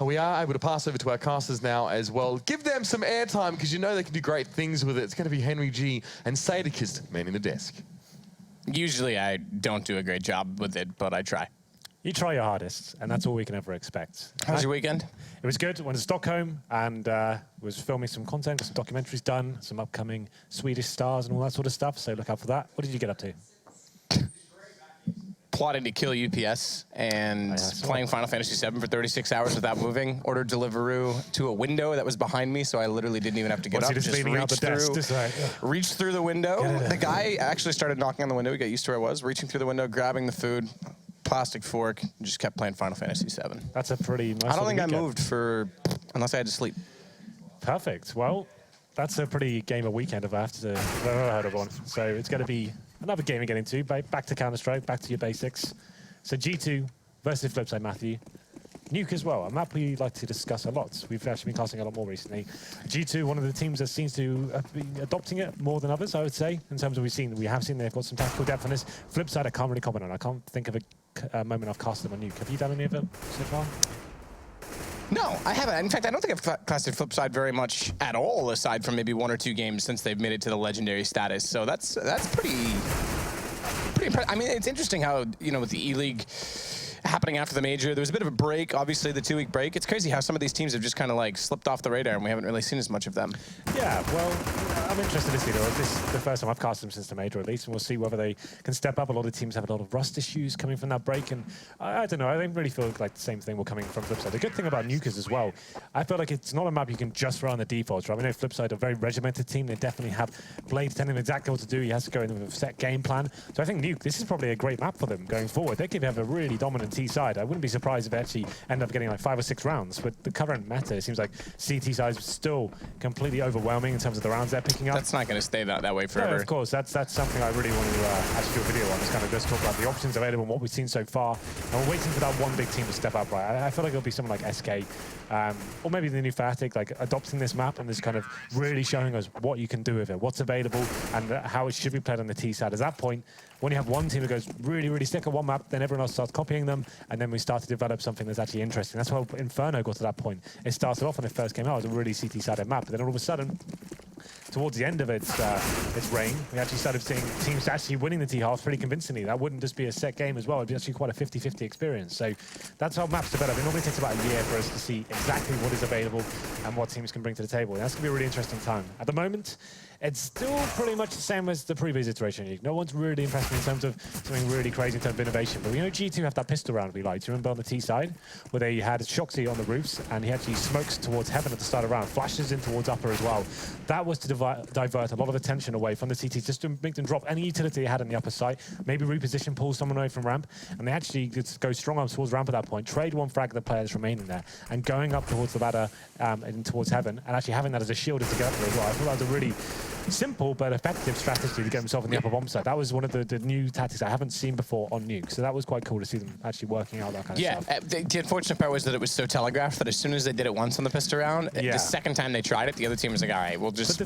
We are able to pass over to our casters now as well. Give them some airtime because you know they can do great things with it. It's going to be Henry G and Sadakist manning the desk. Usually I don't do a great job with it, but I try. You try your hardest, and that's all we can ever expect. How was your weekend? It was good. Went to Stockholm and was filming some content, got some documentaries done, some upcoming Swedish stars and all that sort of stuff, so look out for that. What did you get up to? Plotting to kill UPS and playing Final Fantasy VII for 36 hours without moving. Ordered Deliveroo to a window that was behind me, so I literally didn't even have to get up. Just Reached through the window. The guy actually started knocking on the window. He got used to where I was. Reaching through the window, grabbing the food, plastic fork, and just kept playing Final Fantasy VII. That's a pretty nice I don't think weekend. I moved unless I had to sleep. Perfect. Well, that's a pretty gamer weekend if I've ever heard of one. So it's going to be another game we get into. Back to Counter-Strike, back to your basics. So G2 versus Flipsid, Matthew. Nuke as well, a map we like to discuss a lot. We've actually been casting a lot more recently. G2, one of the teams that seems to be adopting it more than others, I would say, in terms of we have seen they've got some tactical depth on this. Flipside, I can't really comment on. I can't think of a moment I've cast them on Nuke. Have you done any of it so far? No, I haven't. In fact, I don't think I've casted Flipside very much at all, aside from maybe 1 or 2 games since they've made it to the legendary status. So that's pretty impressive. I mean, it's interesting how, you know, with the E-League happening after the major, there was a bit of a break, obviously the 2-week break. It's crazy how some of these teams have just kind of like slipped off the radar and we haven't really seen as much of them. Yeah, well, I'm interested to see. This is the first time I've cast them since the major, at least, and we'll see whether they can step up. A lot of teams have a lot of rust issues coming from that break, and I don't know. I don't really feel like the same thing will coming from Flipside. The good thing about Nuke is as well, I feel like it's not a map you can just run on the defaults. Right? I know Flipside are a very regimented team. They definitely have Blade telling them exactly what to do. He has to go in with a set game plan. So I think Nuke, this is probably a great map for them going forward. They could have a really dominant T side. I wouldn't be surprised if they actually end up getting like 5 or 6 rounds. With the current meta, it seems like CT size is still completely overwhelming in terms of the rounds they're picking up. That's not going to stay that way forever. No, of course, that's something I really want to actually do a video on. Is kind of just talk about the options available and what we've seen so far. And we're waiting for that one big team to step up, right? I feel like it'll be someone like SK, or maybe the new Fnatic, like adopting this map and just kind of really showing us what you can do with it, what's available, and how it should be played on the T side. At that point, when you have one team that goes really stick at one map, then everyone else starts copying them, and then we start to develop something that's actually interesting. That's why Inferno got to that point. It started off when it first came out as a really CT-sided map, but then all of a sudden, towards the end of its reign, we actually started seeing teams actually winning the T-halves pretty convincingly. That wouldn't just be a set game as well. It'd be actually quite a 50-50 experience. So that's how maps develop. It normally takes about a year for us to see exactly what is available and what teams can bring to the table. And that's going to be a really interesting time. At the moment, it's still pretty much the same as the previous iteration league. No one's really impressed me in terms of something really crazy in terms of innovation. But we know G2 have that pistol round we liked. You remember on the T side, where they had Shoxy on the roofs, and he actually smokes towards heaven at the start of the round, flashes in towards upper as well. That was to divert a lot of attention away from the CTs, just to make them drop any utility they had on the upper side, maybe reposition, pull someone away from ramp, and they actually just go strong arms towards ramp at that point, trade one frag of the players remaining there, and going up towards the ladder and towards heaven, and actually having that as a shield to get up there as well. I thought that was a really simple but effective strategy to get himself in the upper bomb site. That was one of the new tactics I haven't seen before on Nuke, so that was quite cool to see them actually working out that kind of stuff. Yeah, the unfortunate part was that it was so telegraphed that as soon as they did it once on the pistol round, the second time they tried it, the other team was like, all right, we'll just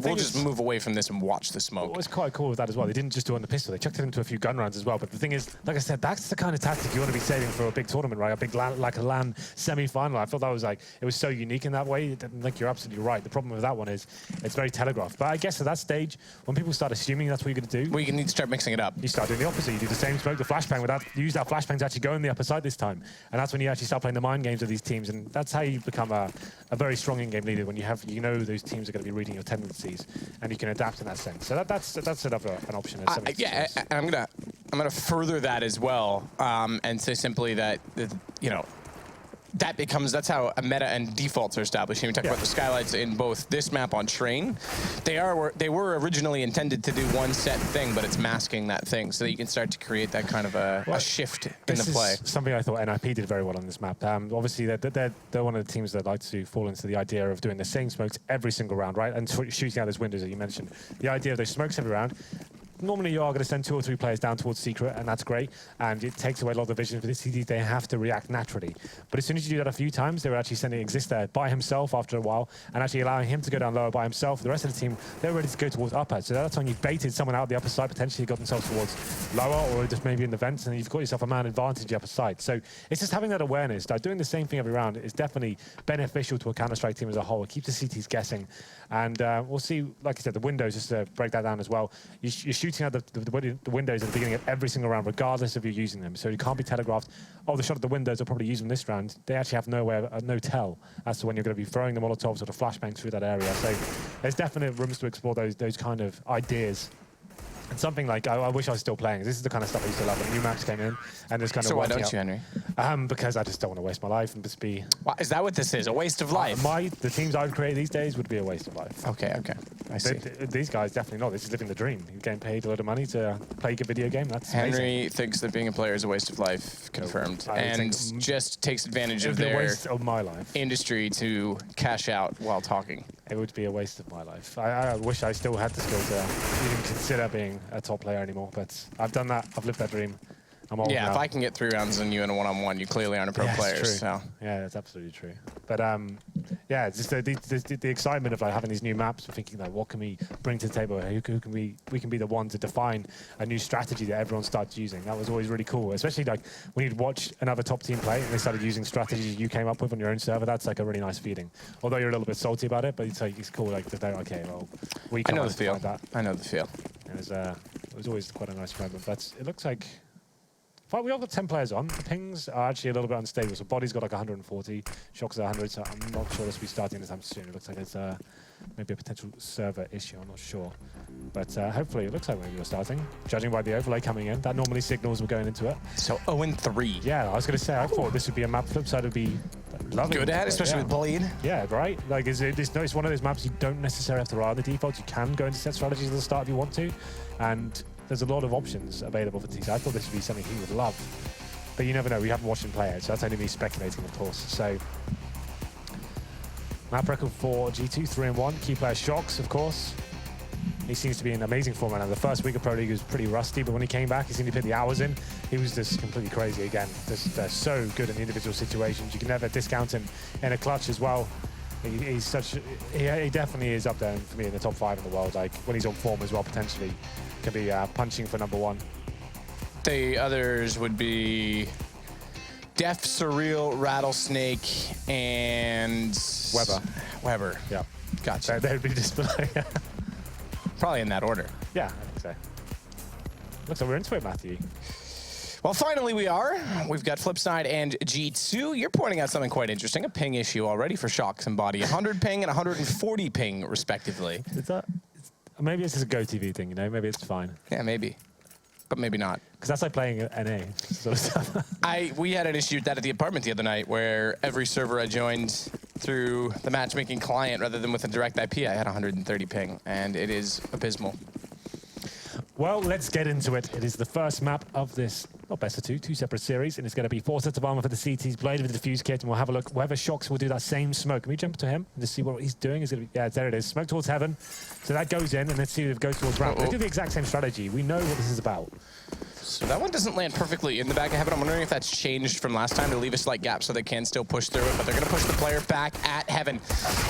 move away from this and watch the smoke. What was quite cool with that as well, they didn't just do it on the pistol, they chucked it into a few gun rounds as well. But the thing is, like I said, that's the kind of tactic you want to be saving for a big tournament, right? A big like a LAN semi-final. I thought that was like, it was so unique in that way. Like, you're absolutely right. The problem with that one is it's very telegraphed. But I guess at that stage, when people start assuming that's what you're going to do, well, you need to start mixing it up. You start doing the opposite. You do the same smoke, the flashbang, without use that flashbang to actually go in the upper side this time. And that's when you actually start playing the mind games of these teams. And that's how you become a very strong in-game leader, when you know those teams are going to be reading your tendencies and you can adapt in that sense. So that's another an option. Yeah, and I'm gonna further that as well, and say simply that you know, that's how a meta and defaults are established. You talk about the skylights in both this map on Train. They were originally intended to do one set thing, but it's masking that thing so that you can start to create that kind of a shift in the play. This is something I thought NIP did very well on this map. Obviously, they're one of the teams that like to fall into the idea of doing the same smokes every single round, right? And shooting out those windows that you mentioned. The idea of those smokes every round, normally you are going to send 2 or 3 players down towards Secret, and that's great, and it takes away a lot of the vision for the CT. They have to react naturally. But as soon as you do that a few times, they were actually sending Exist there by himself after a while, and actually allowing him to go down lower by himself. The rest of the team, they're ready to go towards upper. So that's when you've baited someone out the upper side, potentially got themselves towards lower, or just maybe in the vents, and you've got yourself a man advantage the upper side. So it's just having that awareness that doing the same thing every round is definitely beneficial to a Counter-Strike team as a whole. It keeps the CTs guessing. And we'll see, like I said, the windows, just to break that down as well. You're shooting at the windows at the beginning of every single round, regardless of you using them. So you can't be telegraphed, oh, the shot at the windows, I'll probably use them this round. They actually have no tell as to when you're going to be throwing the Molotovs or the flashbangs through that area. So there's definite rooms to explore those kind of ideas. And something like, I wish I was still playing. This is the kind of stuff I used to love when new maps came in. And this kind of so why don't you, Henry? Because I just don't want to waste my life and just be... Why, is that what this is? A waste of life? The teams I would create these days would be a waste of life. Okay. I see. These guys definitely not. This is living the dream. You're getting paid a lot of money to play a good video game. That's Henry amazing. Thinks that being a player is a waste of life. Confirmed. And just takes advantage of their waste of my life. Industry to cash out while talking. It would be a waste of my life. I wish I still had the skill to even consider being a top player anymore, but I've done that. I've lived that dream. I'm old now. If I can get 3 rounds in you in a one-on-one, you clearly aren't a pro player. True. So. Yeah, that's absolutely true. But yeah, it's just the excitement of like having these new maps and thinking like, what can we bring to the table? Who can we can be the one to define a new strategy that everyone starts using. That was always really cool, especially like when you'd watch another top team play and they started using strategies you came up with on your own server. That's like a really nice feeling. Although you're a little bit salty about it, but it's cool. Like to know, okay, well, we can define that. I know the feel. It was always quite a nice moment. But it looks like we all got 10 players on. The pings are actually a little bit unstable. So Body's got like 140, Shock's at 100. So I'm not sure this will be starting anytime soon. It looks like it's maybe a potential server issue. I'm not sure. But hopefully it looks like maybe you're starting. Judging by the overlay coming in, that normally signals we're going into it. So 0-3. Yeah, I was going to say, I thought this would be a map. Flipside would be lovely. Good at, especially with Bleed. Yeah, right? Like, it's one of those maps you don't necessarily have to rely on the defaults. You can go into set strategies at the start if you want to. And there's a lot of options available for TC. I thought this would be something he would love. But you never know. We haven't watched him play it, so that's only me speculating, of course. So, map record for G2, 3-1. Key player Shocks, of course. He seems to be in amazing form right now. The first week of Pro League was pretty rusty, but when he came back, he seemed to put the hours in. He was just completely crazy again. They're so good in the individual situations. You can never discount him in a clutch as well. He definitely is up there for me in the top 5 in the world. Like when he's on form as well, potentially can be punching for #1. The others would be Def, Surreal, Rattlesnake, and Weber. Yeah, gotcha. They would be just below. Probably in that order. Yeah, I think so. Looks like we're into it, Matthew. Well, finally we are. We've got Flipside and G2. You're pointing out something quite interesting, a ping issue already for Shocks and Body. 100 ping and 140 ping, respectively. Maybe it's just a GoTV thing, you know? Maybe it's fine. Yeah, maybe. But maybe not. Because that's like playing NA sort of stuff. We had an issue with that at the apartment the other night where every server I joined through the matchmaking client rather than with a direct IP, I had 130 ping, and it is abysmal. Well, let's get into it. It is the first map of this, not best of two separate series, and it's going to be 4 sets of armor for the CT's Blade with the diffuse kit, and we'll have a look. Whoever Shocks will do that same smoke. Can we jump to him and just see what he's doing? Yeah, there it is. Smoke towards heaven. So that goes in, and let's see if it goes towards ramp. They do the exact same strategy. We know what this is about. So that one doesn't land perfectly in the back of heaven. I'm wondering if that's changed from last time to leave a slight gap so they can still push through it, but they're going to push the player back at heaven.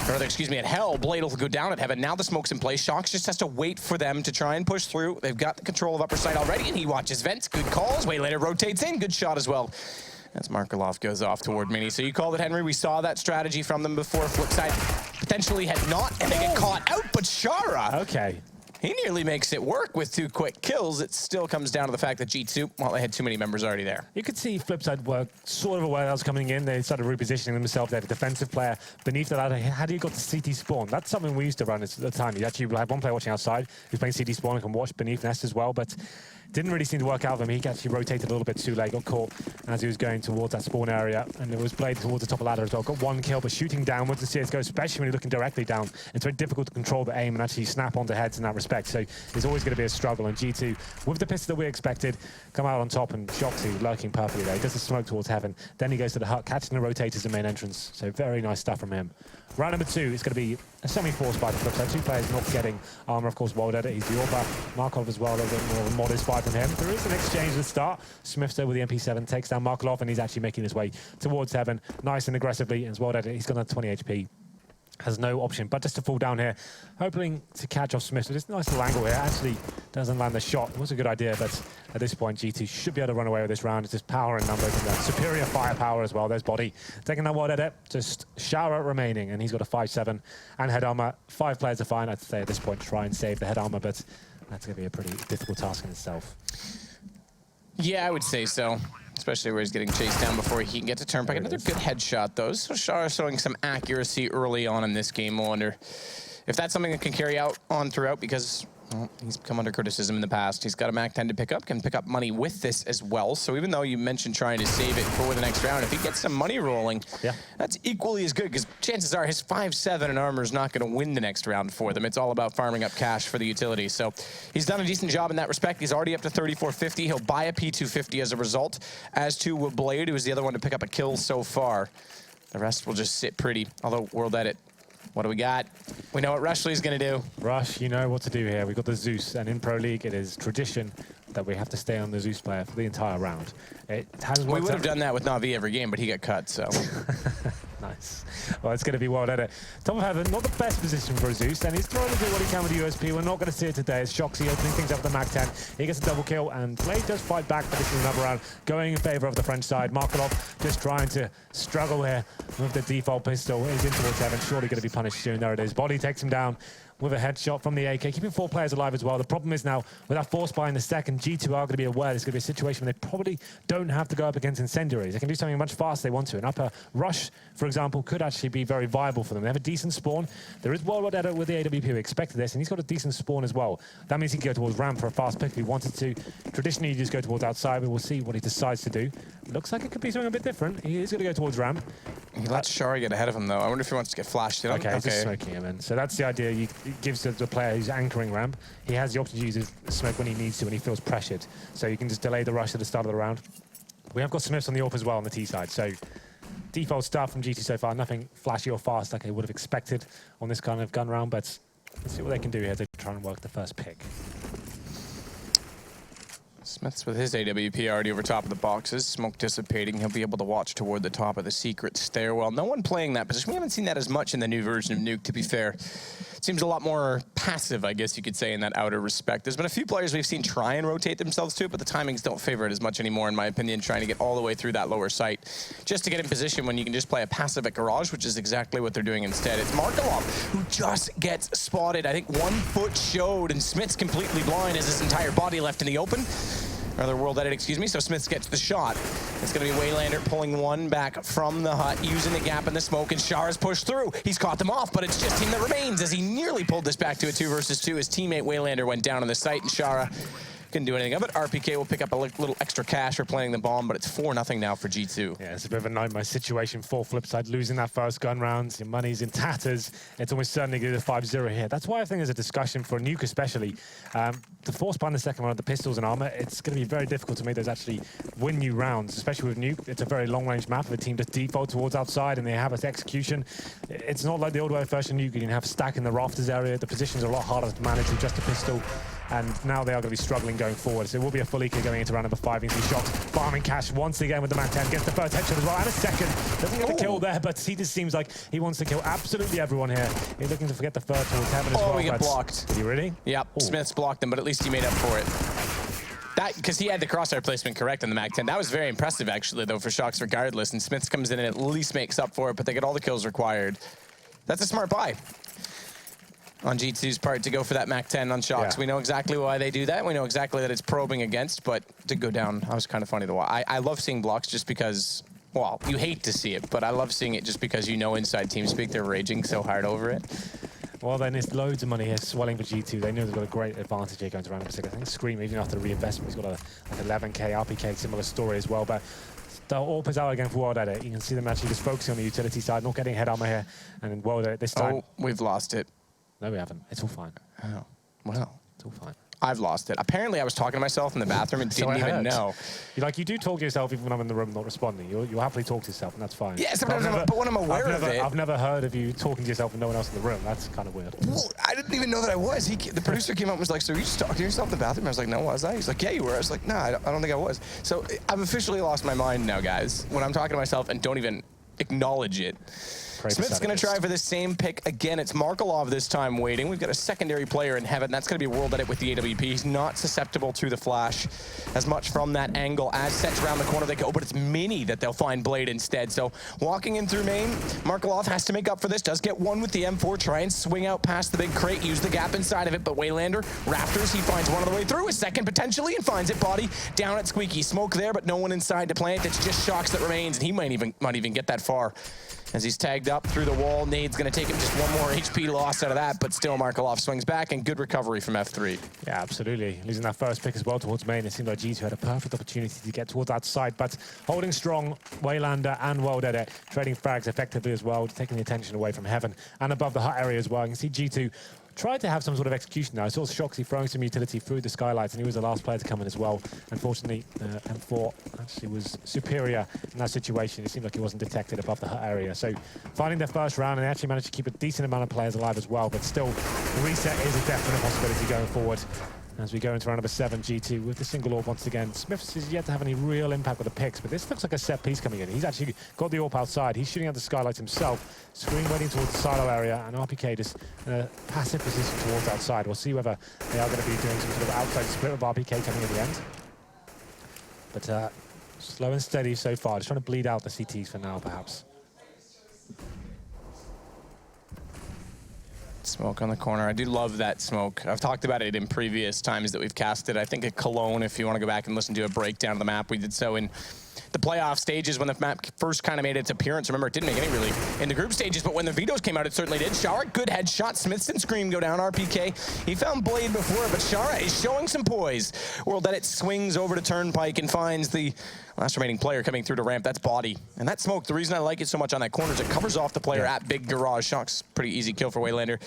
Or excuse me, at hell. Blade will go down at heaven. Now the smoke's in place. Shocks just has to wait for them to try and push through. They've got the control of upper side already, and he watches vents. Good calls. Way later rotates in. Good shot as well. As Markelov goes off toward Mini. So you called it, Henry. We saw that strategy from them before. Flipside potentially had not, and they get caught out, but Shara. Okay. He nearly makes it work with 2 quick kills. It still comes down to the fact that G2, well, they had too many members already there. You could see Flipside were sort of aware that was coming in. They started repositioning themselves. They had a defensive player beneath the ladder. How do you got the CT spawn? That's something we used to run at the time. You actually have one player watching outside who's playing CT spawn and can watch beneath nest as well. But Didn't really seem to work out for him. He actually rotated a little bit too late, got caught as he was going towards that spawn area, and it was played towards the top of the ladder as well. Got one kill, but shooting downwards in CSGO, especially when you're looking directly down, it's very difficult to control the aim and actually snap onto heads in that respect. So there's always going to be a struggle, and G2, with the pistol that we expected, come out on top, and Shoxy lurking perfectly there. He does the smoke towards heaven, then he goes to the hut, catching the rotators in main entrance. So very nice stuff from him. Round number 2 is going to be a semi-forced by the Flipsid. 2 players not getting armor, of course, Wild Edit. He's the AWP. Markov as well, a little bit more of a modest fight from him. There is an exchange at the start. Smithster with the MP7 takes down Markov, and he's actually making his way towards heaven, nice and aggressively. And Wild Edit, he's got a 20 HP. Has no option but just to fall down here, hoping to catch off Smith with this nice little angle here. Actually doesn't land the shot. It was a good idea, but at this point, G2 should be able to run away with this round. It's just power and numbers and superior firepower as well. There's Body taking that Wild Edit, just shower remaining, and he's got a 5-7 and head armor. 5 players are fine, I'd say, at this point, to try and save the head armor, but that's going to be a pretty difficult task in itself. Yeah, I would say so. Especially where he's getting chased down before he can get to Turnpike. Another good headshot, though. So Shara showing some accuracy early on in this game. I wonder if that's something that can carry out on throughout, because well, he's come under criticism in the past. He's got a MAC-10 to pick up, can pick up money with this as well. So even though you mentioned trying to save it for the next round, if he gets some money rolling, that's equally as good, because chances are his 5-7 in armor is not going to win the next round for them. It's all about farming up cash for the utility. So he's done a decent job in that respect. He's already up to 3450. He'll buy a P250 as a result, as to will Blade, who is the other one to pick up a kill so far. The rest will just sit pretty, although World Edit. What do we got? We know what Rushley's going to do. Rush, you know what to do here. We've got the Zeus, and in Pro League, it is tradition that we have to stay on the Zeus player for the entire round. It has we would have done that with Na'Vi every game, but he got cut, so. Nice. Well, it's going to be Wild Edit. Top of heaven, not the best position for Zeus, and he's trying to do what he can with the USP. We're not going to see it today. It's Shoxy opening things up with the MAC-10. He gets a double kill, and Blade does fight back, but this is another round going in favor of the French side. Markelov just trying to struggle here with the default pistol. He's in towards heaven, surely going to be punished soon. There it is. Body takes him down with a headshot from the AK, keeping 4 players alive as well. The problem is now, with that force buy in the second, G2 are going to be aware there's going to be a situation where they probably don't have to go up against incendiaries. They can do something much faster if they want to. An upper rush, for example, could actually be very viable for them. They have a decent spawn. There is Wild Edit with the AWP who expected this, and he's got a decent spawn as well. That means he can go towards ramp for a fast pick if he wanted to. Traditionally, you just go towards outside, but we'll see what he decides to do. Looks like it could be something a bit different. He is going to go towards ramp. He lets Shari get ahead of him, though. I wonder if he wants to get flashed. Okay, he's just smoking him in. So that's the idea. It gives the player who's anchoring ramp, he has the option to use his smoke when he needs to, when he feels pressured. So you can just delay the rush at the start of the round. We have got Smiths on the AWP as well on the T side. So default stuff from G2 so far. Nothing flashy or fast like I would have expected on this kind of gun round, but let's see what they can do here to try and work the first pick. Smith's with his AWP already over top of the boxes. Smoke dissipating. He'll be able to watch toward the top of the secret stairwell. No one playing that position. We haven't seen that as much in the new version of Nuke, to be fair. Seems a lot more passive, I guess you could say, in that outer respect. There's been a few players we've seen try and rotate themselves to it, but the timings don't favor it as much anymore, in my opinion, trying to get all the way through that lower site just to get in position when you can just play a passive at Garage, which is exactly what they're doing instead. It's Markelov who just gets spotted. I think 1 foot showed, and Smith's completely blind as his entire body left in the open. Rather, World Edit, excuse me, so Smiths gets the shot. It's going to be Waylander pulling one back from the hut, using the gap in the smoke, and Shara's pushed through. He's caught them off, but it's just him that remains as he nearly pulled this back to a 2 versus 2. His teammate Waylander went down on the site, and Shara couldn't do anything of it. RPK will pick up a little extra cash for planting the bomb, but it's 4-0 now for G2. Yeah, it's a bit of a nightmare situation for Flipside, losing that first gun round. Your money's in tatters. It's almost certainly going to be 5-0 here. That's why I think there's a discussion for Nuke especially. The force buy in the second round, the pistols and armor, it's going to be very difficult to make those actually win you rounds, especially with Nuke. It's a very long-range map. The team just default towards outside, and they have its execution. It's not like the old version Nuke. You can have stack in the rafters area. The positions are a lot harder to manage with just a pistol. And now they are going to be struggling going forward. So it will be a full eco going into round number 5. He's shots, farming cash once again with the MAC-10. Gets the first headshot as well, and a second. Doesn't get the kill there, but he just seems like he wants to kill absolutely everyone here. He's looking to forget the third towards heaven as well. Oh, he got blocked. Did he really? Yep, Smiths blocked him, but at least he made up for it. That, because he had the crosshair placement correct on the MAC-10. That was very impressive, actually, though, for Shox regardless. And Smiths comes in and at least makes up for it, but they get all the kills required. That's a smart buy on G2's part to go for that MAC-10 on Shox. Yeah. We know exactly why they do that. We know exactly that it's probing against, but to go down, that was kind of funny to watch. I love seeing blocks just because, well, you hate to see it, but I love seeing it just because you know inside TeamSpeak they're raging so hard over it. Well, then there's loads of money here swelling for G2. They know they've got a great advantage here going to round number 6. I think Scream, even after the reinvestment, he's got like 11k, RPK, similar story as well. But the AWP is out again for World Edit. You can see them actually just focusing on the utility side, not getting head armor here. And then World Edit this time. Oh, we've lost it. No, we haven't. It's all fine. Oh, well. It's all fine. I've lost it. Apparently, I was talking to myself in the bathroom and didn't even know. You do talk to yourself even when I'm in the room not responding. You'll happily talk to yourself, and that's fine. Yeah, but when I'm aware of it... I've never heard of you talking to yourself and no one else in the room. That's kind of weird. Well, I didn't even know that I was. The producer came up and was like, so you just talking to yourself in the bathroom? I was like, no, was I? He's like, yeah, you were. I was like, nah, I don't think I was. So I've officially lost my mind now, guys, when I'm talking to myself and don't even acknowledge it. Smith's going to try for the same pick again. It's Markelov this time waiting. We've got a secondary player in heaven. That's going to be World Edit with the AWP. He's not susceptible to the flash as much from that angle. As sets around the corner, they go, but it's Mini that they'll find Blade instead. So walking in through main, Markelov has to make up for this. Does get one with the M4. Try and swing out past the big crate. Use the gap inside of it. But Waylander, Raptors, he finds one on the way through. A second potentially and finds it. Body down at Squeaky. Smoke there, but no one inside to plant. It's just Shocks that remains, and he might even get that far. As he's tagged up through the wall, Nade's going to take him just one more HP loss out of that, but still Markelov swings back, and good recovery from F3. Yeah, absolutely. Losing that first pick as well towards main, it seemed like G2 had a perfect opportunity to get towards that side, but holding strong, Waylander and World Edit, trading frags effectively as well, taking the attention away from Heaven and above the hut area as well. You can see G2 tried to have some sort of execution now. I saw Shoxy throwing some utility through the skylights, and he was the last player to come in as well. Unfortunately, M4 actually was superior in that situation. It seemed like he wasn't detected above the hut area. So finding their first round, and they actually managed to keep a decent amount of players alive as well. But still, the reset is a definite possibility going forward. As we go into round number 7, G2 with the single AWP once again. Smiths is yet to have any real impact with the picks, but this looks like a set piece coming in. He's actually got the AWP outside. He's shooting at the skylights himself. Screen waiting towards the silo area, and RPK just in a passive position towards outside. We'll see whether they are going to be doing some sort of outside split with RPK coming in the end. But slow and steady so far. Just trying to bleed out the CTs for now, perhaps. Smoke on the corner. I do love that smoke. I've talked about it in previous times that we've casted. I think at Cologne, if you want to go back and listen to a breakdown of the map, we did so in the playoff stages when the map first kind of made its appearance. Remember, it didn't make any really in the group stages, but when the vetoes came out, it certainly did. Shara, good headshot. Smiths and Scream go down. RPK, he found Blade before, but Shara is showing some poise. World Edit swings over to Turnpike and finds the last remaining player coming through to ramp. That's Body. And that smoke, the reason I like it so much on that corner is it covers off the player at Big Garage. Shocks, pretty easy kill for Waylander.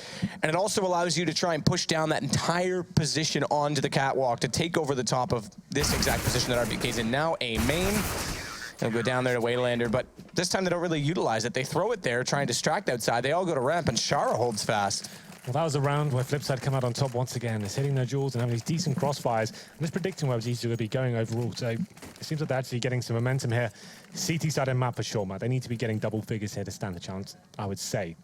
And it also allows you to try and push down that entire position onto the catwalk to take over the top of this exact position that RPK's in now. A main. They'll go down there to Waylander, but this time they don't really utilize it. They throw it there, try and distract outside. They all go to ramp, and Shara holds fast. Well, that was a round where Flipsid come out on top once again. They're hitting their jewels and having these decent crossfires. And just predicting where G2 will be going overall. So it seems like they're actually getting some momentum here. CT side and map for sure, Matt. They need to be getting double figures here to stand a chance, I would say.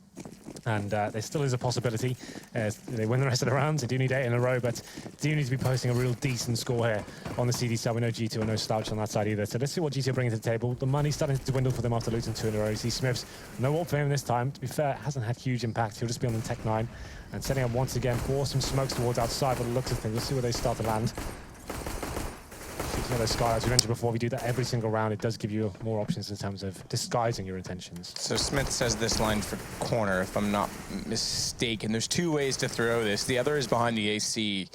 And there still is a possibility. They win the rest of the rounds. They do need 8 in a row, but do need to be posting a real decent score here on the CD side. We know G2 are no slouch on that side either. So let's see what G2 are bringing to the table. The money's starting to dwindle for them after losing 2 in a row. You see Smiths, no AWP for him this time. To be fair, hasn't had huge impact. He'll just be on the Tech 9 and setting up once again for some smokes towards outside by the looks of things. We'll see where they start to land. Those skylights, we mentioned before, we do that every single round. It does give you more options in terms of disguising your intentions. So Smith says this line for corner, if I'm not mistaken. There's 2 ways to throw this. The other is behind the AC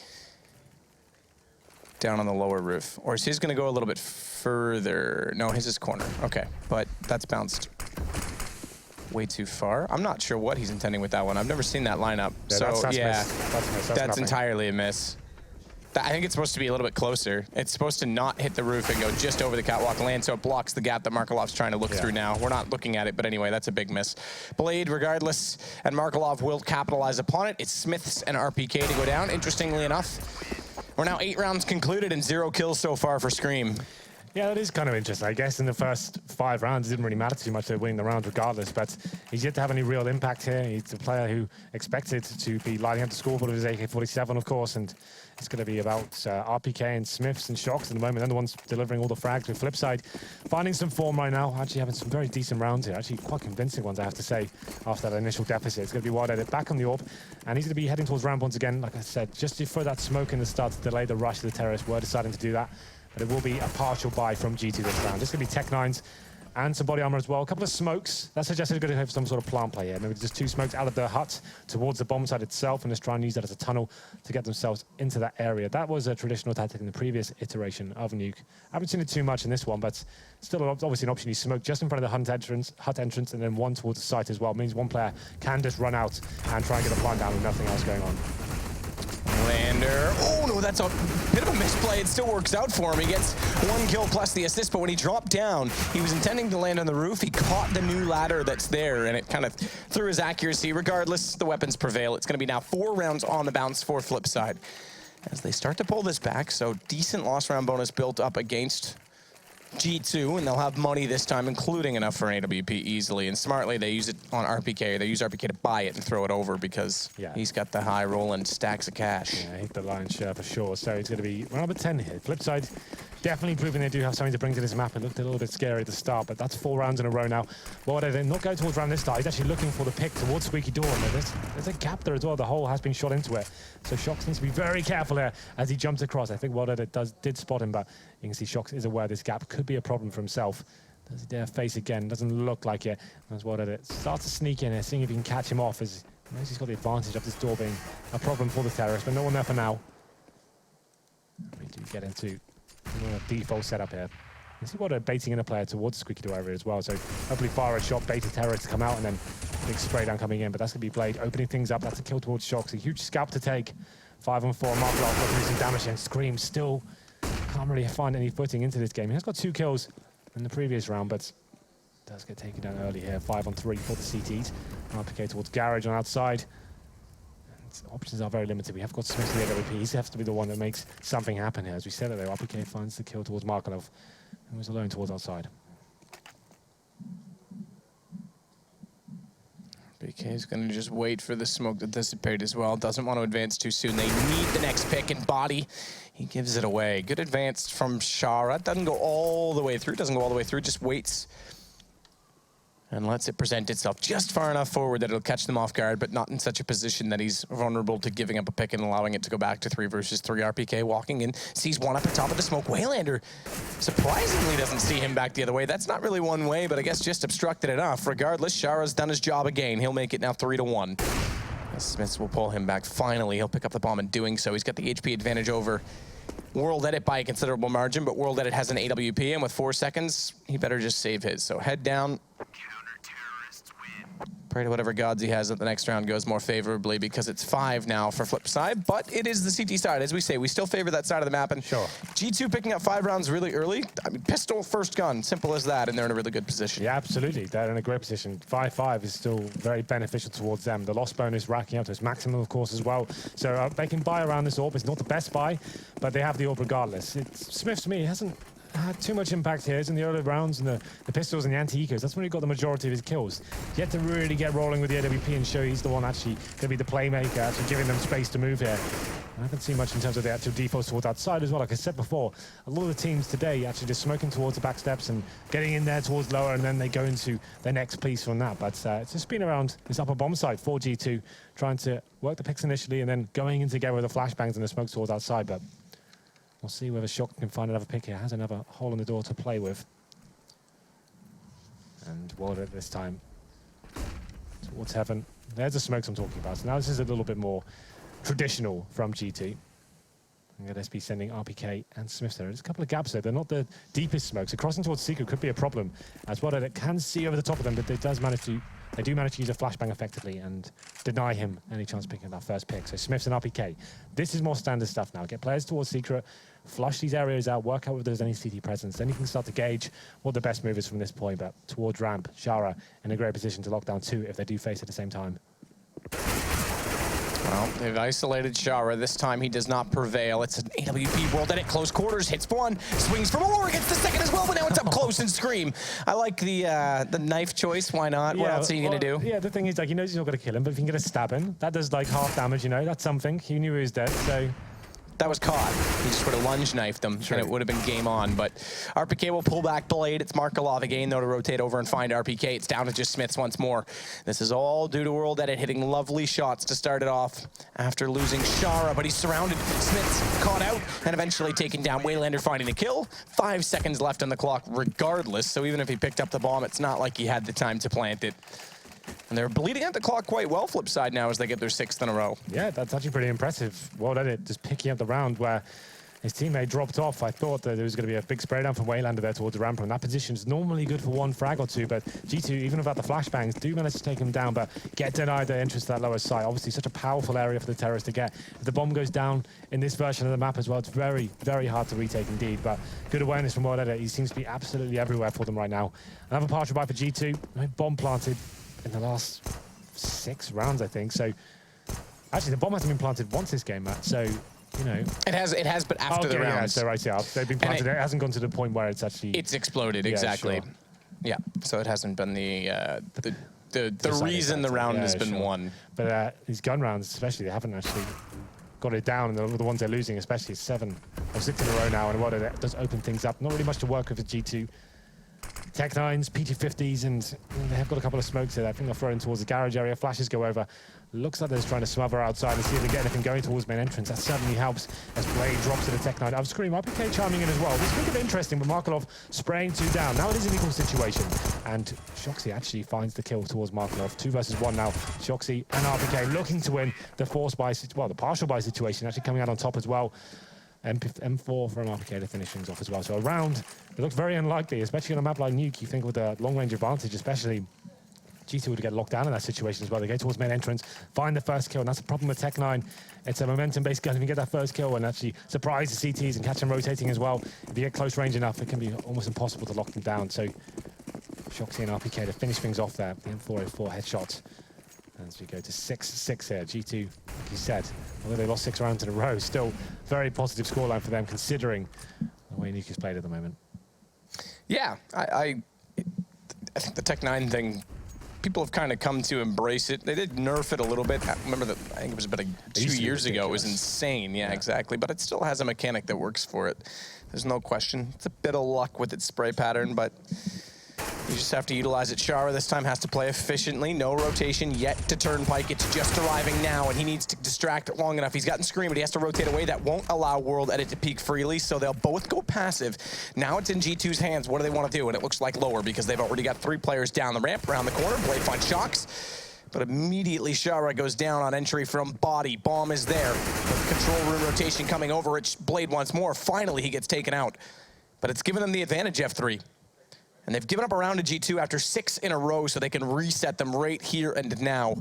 down on the lower roof. Or is his going to go a little bit further? No, his is corner. Okay, but that's bounced way too far. I'm not sure what he's intending with that one. I've never seen that lineup. Yeah, so that's entirely a miss. I think it's supposed to be a little bit closer. It's supposed to not hit the roof and go just over the catwalk land, so it blocks the gap that Markelov's trying to look through now. We're not looking at it, but anyway, that's a big miss. Blade, regardless, and Markelov will capitalize upon it. It's Smiths and RPK to go down. Interestingly enough, we're now 8 rounds concluded and 0 kills so far for Scream. Yeah, that is kind of interesting. I guess in the first 5 rounds, it didn't really matter too much to winning the round regardless, but he's yet to have any real impact here. He's a player who expected to be lighting up the scoreboard with his AK-47, of course, and it's going to be about RPK and Smiths and Shocks at the moment. They're the ones delivering all the frags with Flipside. Finding some form right now, actually having some very decent rounds here. Actually quite convincing ones, I have to say, after that initial deficit. It's going to be Wild Edit back on the AWP, and he's going to be heading towards ramp once again, like I said, just to throw that smoke in the start to delay the rush of the terrorists. We're deciding to do that. But it will be a partial buy from G2 this round. This is going to be Tech 9s and some body armor as well. A couple of smokes. That suggested they're going to have some sort of plant play here. Maybe just 2 smokes out of the hut towards the bomb site itself, and just try and use that as a tunnel to get themselves into that area. That was a traditional tactic in the previous iteration of Nuke. I haven't seen it too much in this one, but still obviously an option. You smoke just in front of the hut entrance, and then one towards the site as well. It means one player can just run out and try and get a plant down with nothing else going on. Lander. Oh, no, that's a bit of a misplay. It still works out for him. He gets 1 kill plus the assist, but when he dropped down, he was intending to land on the roof. He caught the new ladder that's there, and it kind of threw his accuracy. Regardless, the weapons prevail. It's going to be now 4 rounds on the bounce for Flipside as they start to pull this back. So decent loss round bonus built up against G2, and they'll have money this time, including enough for an AWP easily. And smartly, they use it on RPK. They use RPK to buy it and throw it over because he's got the high roll and stacks of cash. Yeah, hit the lion's share for sure. So it's going to be round number 10 here. Flipside definitely proving they do have something to bring to this map. It looked a little bit scary at the start, but that's 4 rounds in a row now. Well, they're not going towards round this start. He's actually looking for the pick towards Squeaky Door. There's a gap there as well. The hole has been shot into it. So Shox needs to be very careful here as he jumps across. I think did spot him, but you can see Shox is aware this gap could be a problem for himself. Does he dare face again? Doesn't look like it. As It starts to sneak in here, seeing if he can catch him off as he's got the advantage of this door being a problem for the terrorist, but no one there for now. We do get into a default setup here. You see baiting in a player towards the Squeaky Door area as well, so hopefully fire a shot, bait a terrorist to come out, and then big spray down coming in, but that's going to be Blade opening things up. That's a kill towards Shox, a huge scalp to take. 5 on 4, Mark Locke looking some damage, and Scream still can't really find any footing into this game. He has got 2 kills in the previous round, but does get taken down early here. 5 on 3 for the CTs. RPK towards Garage on outside. And options are very limited. We have got Smith in the AWP. He has to be the one that makes something happen here. As we said earlier, RPK finds the kill towards Markelov, who was alone towards outside. BK is going to just wait for the smoke to dissipate as well. Doesn't want to advance too soon. They need the next pick and body. He gives it away. Good advance from Shara. Doesn't go all the way through. Just waits and lets it present itself just far enough forward that it'll catch them off guard, but not in such a position that he's vulnerable to giving up a pick and allowing it to go back to 3 versus 3. RPK walking in, sees one up at top of the smoke. Waylander surprisingly doesn't see him back the other way. That's not really one way, but I guess just obstructed enough. Regardless, Shara's done his job again. He'll make it now 3-1. Smiths will pull him back. Finally, he'll pick up the bomb in doing so. He's got the HP advantage over World Edit by a considerable margin, but World Edit has an AWP, and with 4 seconds, he better just save his. So head down. Pray to whatever gods he has that the next round goes more favorably, because it's 5 now for Flipside, but it is the CT side. As we say, we still favor that side of the map, and G2 picking up 5 rounds really early. I mean, pistol, first gun, simple as that, and they're in a really good position. Yeah, absolutely. They're in a great position. 5-5 is still very beneficial towards them. The loss bonus racking up to its maximum, of course, as well. So they can buy around this AWP. It's not the best buy, but they have the AWP regardless. Smith, to me, hasn't had too much impact here. It's in the early rounds and the pistols and the anti-ecos. That's when he got the majority of his kills. Yet to really get rolling with the AWP and show he's the one actually going to be the playmaker, actually giving them space to move here. I haven't seen much in terms of the actual defaults towards outside as well. Like I said before, a lot of the teams today actually just smoking towards the back steps and getting in there towards lower, and then they go into their next piece from that. But it's just been around this upper bomb side for G2, trying to work the picks initially and then going in together with the flashbangs and the smoke towards outside. But we'll see whether Shock can find another pick here. Has another hole in the door to play with. And Wilder this time towards Heaven. There's the smokes I'm talking about. So now this is a little bit more traditional from G2. I'm going to be sending RPK and Smith there. There's a couple of gaps there. They're not the deepest smokes. So crossing towards Secret could be a problem. As well, it can see over the top of them, but they do manage to use a flashbang effectively and deny him any chance of picking up that first pick. So Smiths and RPK. This is more standard stuff now. Get players towards Secret, flush these areas out, work out if there's any CT presence. Then you can start to gauge what the best move is from this point. But towards ramp, Shara in a great position to lock down 2 if they do face at the same time. Well, they've isolated Shara. This time he does not prevail. It's an AWP World Edit, close quarters, hits 1, swings for more, gets the second as well, but now it's up close and Scream. I like the knife choice. Why not? What else are you going to do? Yeah, the thing is, like, he knows he's not going to kill him, but if you can get a stab in, that does like half damage, you know, that's something. He knew he was dead, so That was caught. He just would have lunge knifed them, and it would have been game on. But RPK will pull back Blade. It's Markelov again, though, to rotate over and find RPK. It's down to just Smiths once more. This is all due to World Edit hitting lovely shots to start it off after losing Shara, but he's surrounded. Smiths caught out and eventually taken down. Waylander finding the kill. 5 seconds left on the clock regardless, so even if he picked up the bomb, it's not like he had the time to plant it. And they're bleeding out the clock quite well, Flipside, now as they get their 6th in a row. Yeah, that's actually pretty impressive. World Edit just picking up the round where his teammate dropped off. I thought that there was going to be a big spray down from Waylander there towards the ramp, and that position's normally good for 1 frag or 2, but G2, even without the flashbangs, do manage to take him down, but get denied their entrance to that lower site. Obviously, such a powerful area for the terrorists to get. If the bomb goes down in this version of the map as well, it's very, very hard to retake indeed, but good awareness from World Edit. He seems to be absolutely everywhere for them right now. Another partial buy for G2. Bomb planted in the last 6 rounds, I think. So, actually, the bomb hasn't been planted once this game, Matt. So, you know, it has, but after the rounds. Yeah, so right, yeah, they've been planted. It hasn't gone to the point where it's actually exploded. Yeah, exactly. Sure. Yeah. So it hasn't been the reason the round has been won. But these gun rounds, especially, they haven't actually got it down, and the ones they're losing, especially 7 or 6 in a row now, and what it does open things up. Not really much to work with at G2. Tech-9s, PT-50s, and they have got a couple of smokes here. I think they'll throw in towards the garage area. Flashes go over. Looks like they're just trying to smother outside and see if they get anything going towards main entrance. That certainly helps as Blade drops to the Tech-9. I've screamed RPK chiming in as well. This is a bit interesting, but Markelov spraying 2 down. Now it is an equal situation. And Shoxy actually finds the kill towards Markelov. 2 versus 1 now. Shoxy and RPK looking to win the the partial buy situation, actually coming out on top as well. M4 from RPK to finish things off as well. So a round, it looks very unlikely, especially on a map like Nuke. You think with a long-range advantage, especially, G2 would get locked down in that situation as well. They go towards main entrance, find the first kill, and that's the problem with Tech-9. It's a momentum-based gun. If you get that first kill and actually surprise the CTs and catch them rotating as well, if you get close range enough, it can be almost impossible to lock them down. So Shoxy and RPK to finish things off there. The M404 headshots. As we go to 6-6 here, G2, like you said, although they lost 6 rounds in a row, still very positive scoreline for them considering the way Nuke is played at the moment. Yeah, I think the Tech-9 thing, people have kind of come to embrace it. They did nerf it a little bit. I remember that, I think it was about 2 years ago. It was insane, yeah, exactly. But it still has a mechanic that works for it. There's no question. It's a bit of luck with its spray pattern, but you just have to utilize it. Shara this time has to play efficiently. No rotation yet to Turnpike. It's just arriving now, and he needs to distract it long enough. He's gotten Scream, but he has to rotate away. That won't allow World Edit to peek freely, so they'll both go passive. Now it's in G2's hands. What do they want to do? And it looks like lower because they've already got 3 players down the ramp, around the corner. Blade finds Shocks, but immediately Shara goes down on entry from body. Bomb is there. Control room rotation coming over. It's Blade once more. Finally, he gets taken out. But it's given them the advantage, F3. And they've given up a round to G2 after 6 in a row, so they can reset them right here and now.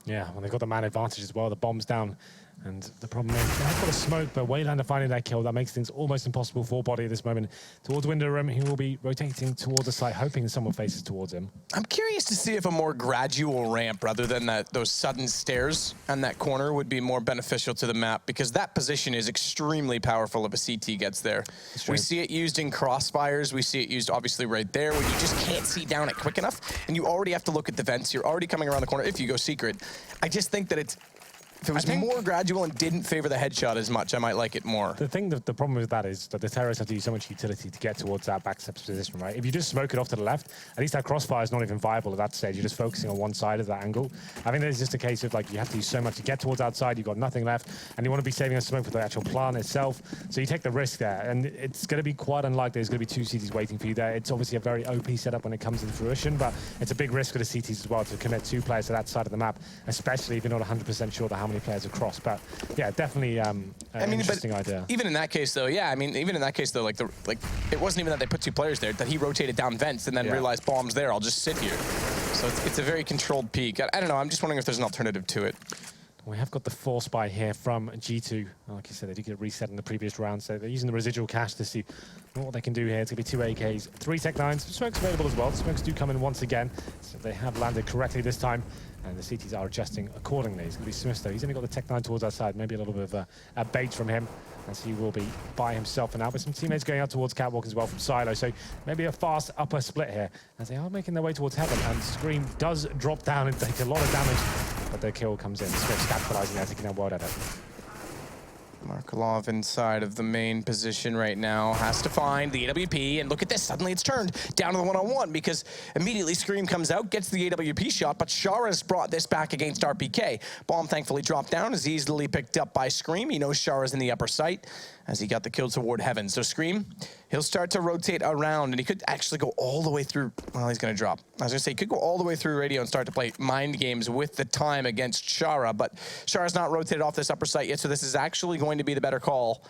Yeah, well, they've got the man advantage as well. The bomb's down. And the problem is, they've got a smoke, but Waylander finding that kill, that makes things almost impossible for Body at this moment. Towards window room, he will be rotating towards the site, hoping someone faces towards him. I'm curious to see if a more gradual ramp, rather than those sudden stairs on that corner, would be more beneficial to the map, because that position is extremely powerful if a CT gets there. We see it used in crossfires. We see it used, obviously, right there, where you just can't see down it quick enough, and you already have to look at the vents. You're already coming around the corner if you go secret. I just think that it's... If it was more gradual and didn't favor the headshot as much, I might like it more. The problem with that is that the terrorists have to use so much utility to get towards that backstep position, right? If you just smoke it off to the left, at least that crossfire is not even viable at that stage. You're just focusing on one side of that angle. I think there's just a case of, like, you have to use so much to get towards outside, you've got nothing left, and you want to be saving a smoke for the actual plant itself. So you take the risk there, and it's going to be quite unlikely there's going to be 2 CTs waiting for you there. It's obviously a very OP setup when it comes into fruition, but it's a big risk for the CTs as well to commit 2 players to that side of the map, especially if you're not 100% sure that how many players are crossed. But yeah, definitely an interesting idea. Even in that case, though, yeah, I mean, even in that case, though, like it wasn't even that they put 2 players there, that he rotated down vents and then realized bomb's there, I'll just sit here. So it's a very controlled peak. I don't know, I'm just wondering if there's an alternative to it. We have got the force buy here from G2. Like you said, they did get reset in the previous round, so they're using the residual cash to see what they can do here. It's going to be 2 AKs, 3 Tech-9s. Smokes available as well. The smokes do come in once again, so they have landed correctly this time. And the CTs are adjusting accordingly. It's going to be Smith, though. He's only got the Tech-9 towards our side. Maybe a little bit of a bait from him, as he will be by himself for now. But some teammates going out towards Catwalk as well from Silo. So maybe a fast upper split here, as they are making their way towards Heaven. And Scream does drop down and take a lot of damage, but their kill comes in. Smith capitalizing there, taking out World Edit. Markelov inside of the main position right now, has to find the AWP, and look at this, suddenly it's turned down to the one-on-one because immediately Scream comes out, gets the AWP shot, but Shara's brought this back against RPK. Bomb thankfully dropped down, is easily picked up by Scream. He knows Shara's in the upper site as he got the kill toward Heaven. So Scream, he'll start to rotate around, and he could actually go all the way through, well, he's gonna drop. I was gonna say, he could go all the way through Radio and start to play mind games with the time against Shara, but Shara's not rotated off this upper site yet, so this is actually going to be the better call.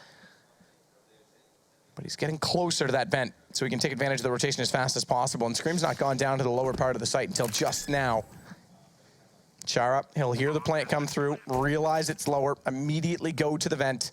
But he's getting closer to that vent, so he can take advantage of the rotation as fast as possible, and Scream's not gone down to the lower part of the site until just now. Shara, he'll hear the plant come through, realize it's lower, immediately go to the vent.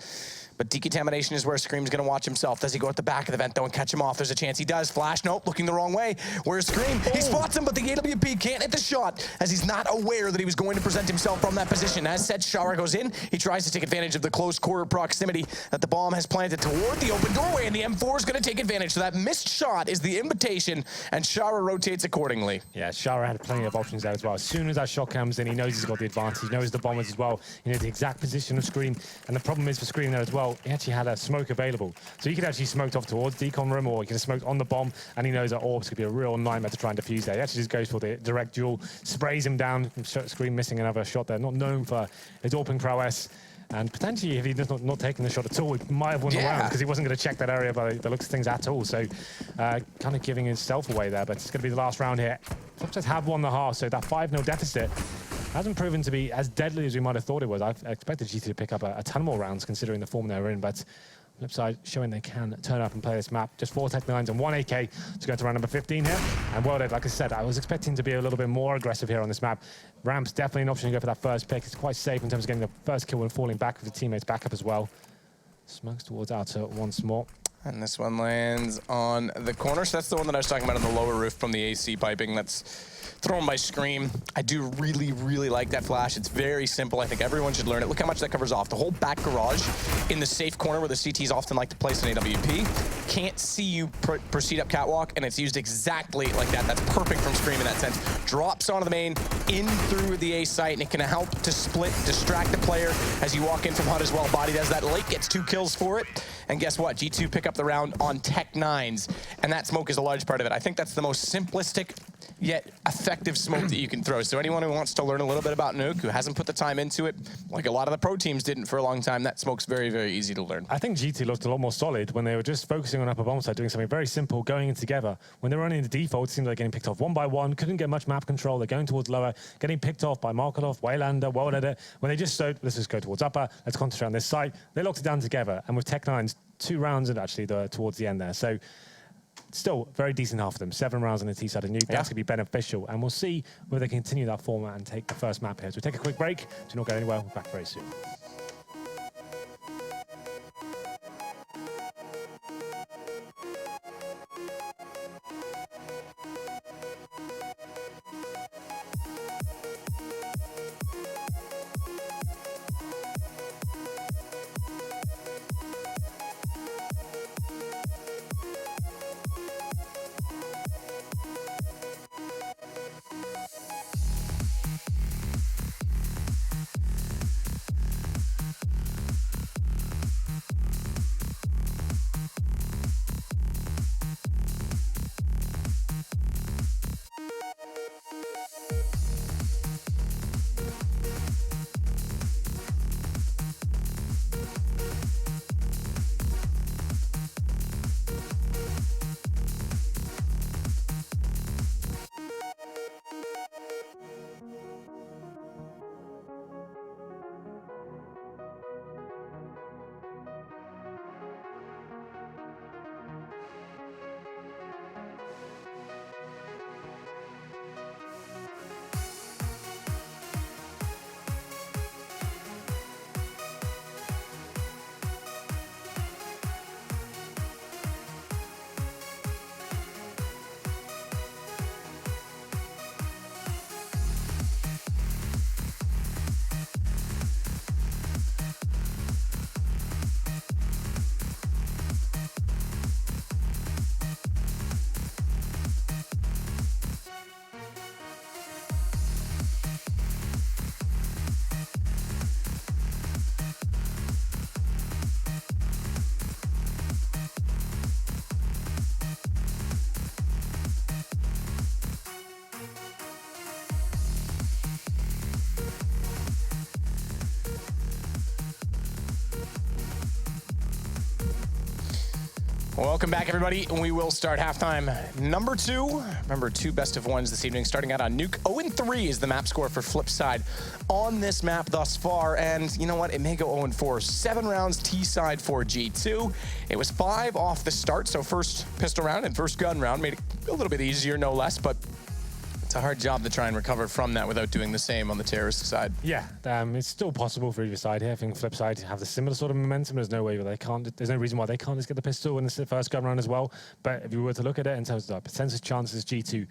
But decontamination is where Scream's gonna watch himself. Does he go at the back of the vent though and catch him off? There's a chance he does. Flash, nope, looking the wrong way. Where's Scream? He spots him, but the AWP can't hit the shot as he's not aware that he was going to present himself from that position. As said, Shara goes in. He tries to take advantage of the close quarter proximity that the bomb has planted toward the open doorway, and the M4 is gonna take advantage. So that missed shot is the invitation, and Shara rotates accordingly. Yeah, Shara had plenty of options there as well. As soon as that shot comes in, he knows he's got the advantage. He knows the bombers as well. He knows the exact position of Scream. And the problem is for Scream there as well, he actually had a smoke available. So he could actually smoked off towards decon room, or he could have smoked on the bomb, and he knows that orbs could be a real nightmare to try and defuse there. He actually just goes for the direct duel, sprays him down, Scream missing another shot there. Not known for his AWPing prowess. And potentially, if he does not taken the shot at all, he might have won the round because he wasn't going to check that area by the looks of things at all. So kind of giving himself away there, but it's going to be the last round here. Flipsid have won the half, so that 5-0 deficit hasn't proven to be as deadly as we might have thought it was. I expected GT to pick up a ton more rounds considering the form they're in, but Flipside showing they can turn up and play this map. Just 4 Tech-9s and 1 AK to go to round number 15 here. And Worlded, like I said, I was expecting to be a little bit more aggressive here on this map. Ramp's definitely an option to go for that first pick. It's quite safe in terms of getting the first kill and falling back with the teammates back up as well. Smokes towards outer once more. And this one lands on the corner. So that's the one that I was talking about on the lower roof from the AC piping. That's thrown by Scream. I do really, really like that flash. It's very simple. I think everyone should learn it. Look how much that covers off. The whole back garage in the safe corner where the CTs often like to place an AWP. Can't see you proceed up catwalk, and it's used exactly like that. That's perfect from Scream in that sense. Drops onto the main, in through the A site, and it can help to split, distract the player as you walk in from HUD as well. Body does that late, gets 2 kills for it. And guess what? G2 pick up the round on Tech-9s, and that smoke is a large part of it. I think that's the most simplistic yet effective smoke that you can throw. So anyone who wants to learn a little bit about Nuke, who hasn't put the time into it, like a lot of the pro teams didn't for a long time, that smoke's very, very easy to learn. I think GT looked a lot more solid when they were just focusing on upper bomb side, doing something very simple, going in together. When they were running the default, it seemed like getting picked off one by one, couldn't get much map control. They're going towards lower, getting picked off by Markelov, Waylander, Worlded. When they just showed, let's just go towards upper, let's concentrate on this side, they locked it down together. And with Tech-9s, 2 rounds and actually towards the end there. So still very decent half of them. 7 rounds on the T side of Nuke. That's going to be beneficial. And we'll see whether they continue that format and take the first map here. So we'll take a quick break. Do not go anywhere. We'll be back very soon. Welcome back, everybody. We will start halftime number 2. Remember, 2 best of 1s this evening, starting out on Nuke. 0-3 is the map score for Flipside on this map thus far. And you know what? It may go 0-4. 7 rounds T-side for G2. It was 5 off the start, so first pistol round and first gun round made it a little bit easier, no less, but it's a hard job to try and recover from that without doing the same on the terrorist side. Yeah, it's still possible for either side here. I think Flipside have the similar sort of momentum. There's no way where they can't. There's no reason why they can't just get the pistol in the first gun round as well. But if you were to look at it in terms of the percentage chances, G2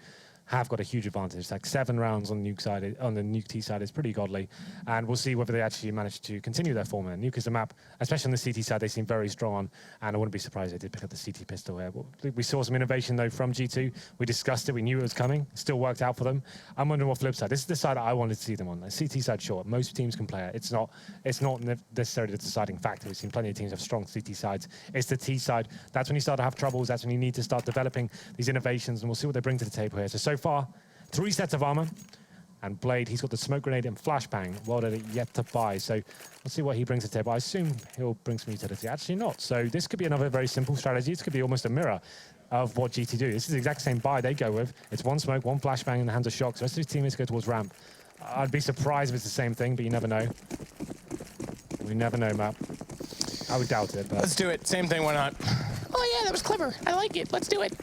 have got a huge advantage. Like 7 rounds on the Nuke side, on the Nuke T side is pretty godly, and we'll see whether they actually manage to continue their form. And Nuke is a map, especially on the CT side, they seem very strong on, and I wouldn't be surprised if they did pick up the CT pistol here. We saw some innovation though from G2. We discussed it, we knew it was coming. It still worked out for them. I'm wondering what Flipside. This is the side I wanted to see them on. The CT side, sure, most teams can play it. It's not necessarily the deciding factor. We've seen plenty of teams have strong CT sides. It's the T side. That's when you start to have troubles. That's when you need to start developing these innovations, and we'll see what they bring to the table here. So far, 3 sets of armor, and Blade, he's got the smoke grenade and flashbang. Wilder yet to buy, so we'll see what he brings to the table. I assume he'll bring some utility. Actually not. So this could be another very simple strategy. This could be almost a mirror of what GT do. This is the exact same buy they go with. It's 1 smoke, 1 flashbang in the hands of Shock. So the rest of his teammates go towards ramp. I'd be surprised if it's the same thing, but you never know. We never know, Matt. I would doubt it, but... Let's do it. Same thing, why not? Oh yeah, that was clever. I like it. Let's do it.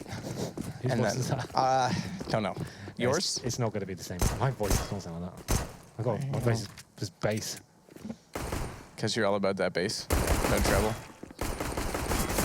Whose voice is that? Don't know. Yours? It's not going to be the same. My voice does not sound like that. My voice is bass. Because you're all about that bass. No treble.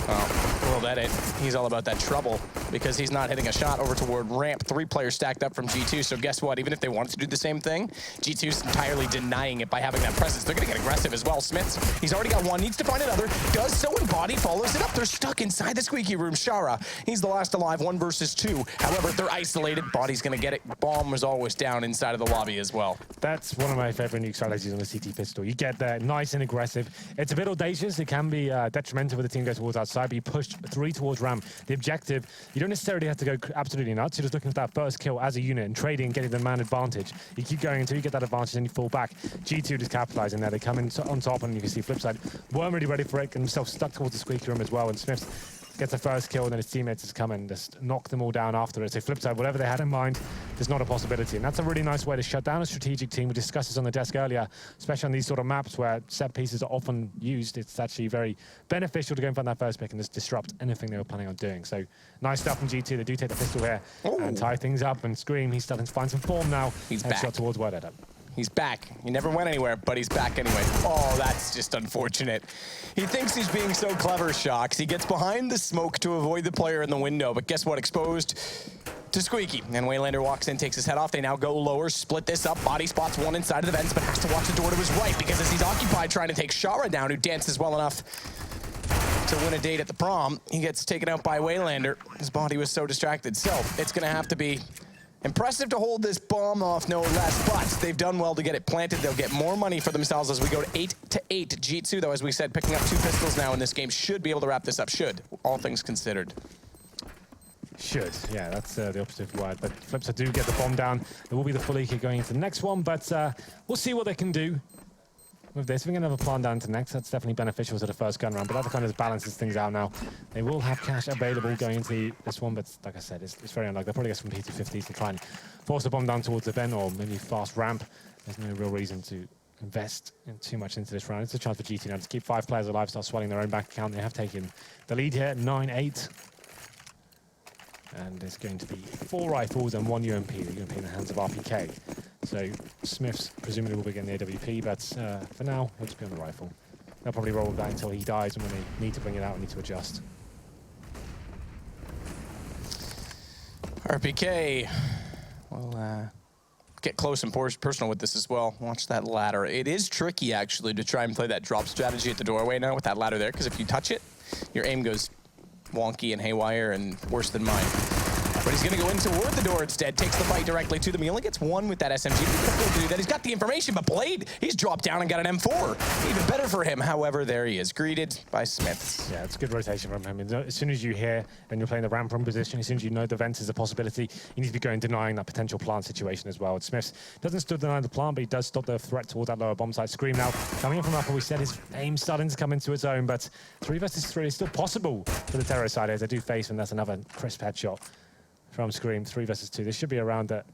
Oh, we'll let it. He's all about that trouble because he's not hitting a shot over toward ramp. 3 players stacked up from G2, so guess what? Even if they wanted to do the same thing, G2's entirely denying it by having that presence. They're going to get aggressive as well. Smiths, he's already got 1, needs to find another. Does so, and Body follows it up. They're stuck inside the squeaky room. Shara, he's the last alive, 1 versus 2. However, they're isolated. Body's going to get it. Bomb was always down inside of the lobby as well. That's one of my favorite Nuke strategies on the CT pistol. You get there, nice and aggressive. It's a bit audacious. It can be detrimental if the team goes towards outside, but you push 3 towards ramp. The objective, you don't necessarily have to go absolutely nuts. You're just looking for that first kill as a unit and trading and getting the man advantage. You keep going until you get that advantage and you fall back. G2 just capitalizing there. They come in on top, and you can see Flipside weren't really ready for it, get themselves stuck towards the squeaky room as well, and Smiths gets the first kill, and then his teammates just come and just knock them all down after it. So Flipside, whatever they had in mind, there's not a possibility. And that's a really nice way to shut down a strategic team. We discussed this on the desk earlier, especially on these sort of maps where set pieces are often used. It's actually very beneficial to go and find that first pick and just disrupt anything they were planning on doing. So nice stuff from G2. They do take the pistol here and tie things up, and Scream, he's starting to find some form now. He's back. Headshot towards Wilder. He's back. He never went anywhere, but he's back anyway. Oh, that's just unfortunate. He thinks he's being so clever, Shocks. He gets behind the smoke to avoid the player in the window, but guess what? Exposed to Squeaky. And Waylander walks in, takes his head off. They now go lower, split this up. Body spots 1 inside of the vents, but has to watch the door to his right because as he's occupied trying to take Shara down, who dances well enough to win a date at the prom, he gets taken out by Waylander. His body was so distracted. So it's going to have to be impressive to hold this bomb off, no less, but they've done well to get it planted. They'll get more money for themselves as we go to 8-8. G2, though, as we said, picking up 2 pistols now in this game, should be able to wrap this up. Should, all things considered. Should, yeah, that's the opposite word. But Flipside do get the bomb down. There will be the full EQ going into the next one, but we'll see what they can do with this. We're going to have a plan down to next. That's definitely beneficial to the first gun round, but that kind of balances things out now. They will have cash available going into this one, but like I said, it's very unlikely. They'll probably get some P250s to try and force the bomb down towards the vent or maybe fast ramp. There's no real reason to invest too much into this round. It's a chance for GT now to keep 5 players alive, start swelling their own bank account. They have taken the lead here, 9-8. And there's going to be 4 rifles and 1 UMP. The UMP in the hands of RPK. So Smiths presumably will begin the AWP, but for now, he'll just be on the rifle. They'll probably roll with that until he dies, and when they need to bring it out, need to adjust. RPK will get close and personal with this as well. Watch that ladder. It is tricky, actually, to try and play that drop strategy at the doorway now with that ladder there, because if you touch it, your aim goes wonky and haywire and worse than mine. But he's going to go in toward the door instead, takes the fight directly to them. He only gets one with that SMG. To do that. He's got the information, but Blade, he's dropped down and got an M4. Even better for him. However, there he is, greeted by Smiths. Yeah, it's good rotation from him. As soon as you hear and you're playing the ramp run position, as soon as you know the vent is a possibility, you need to be going denying that potential plant situation as well. And Smiths doesn't still deny the plant, but he does stop the threat towards that lower bomb site. Scream now coming in from upper. We said his aim starting to come into its own, but 3 versus 3 is still possible for the terrorist side as they do face, and that's another crisp headshot from Scream. 3 versus 2. This should be a round that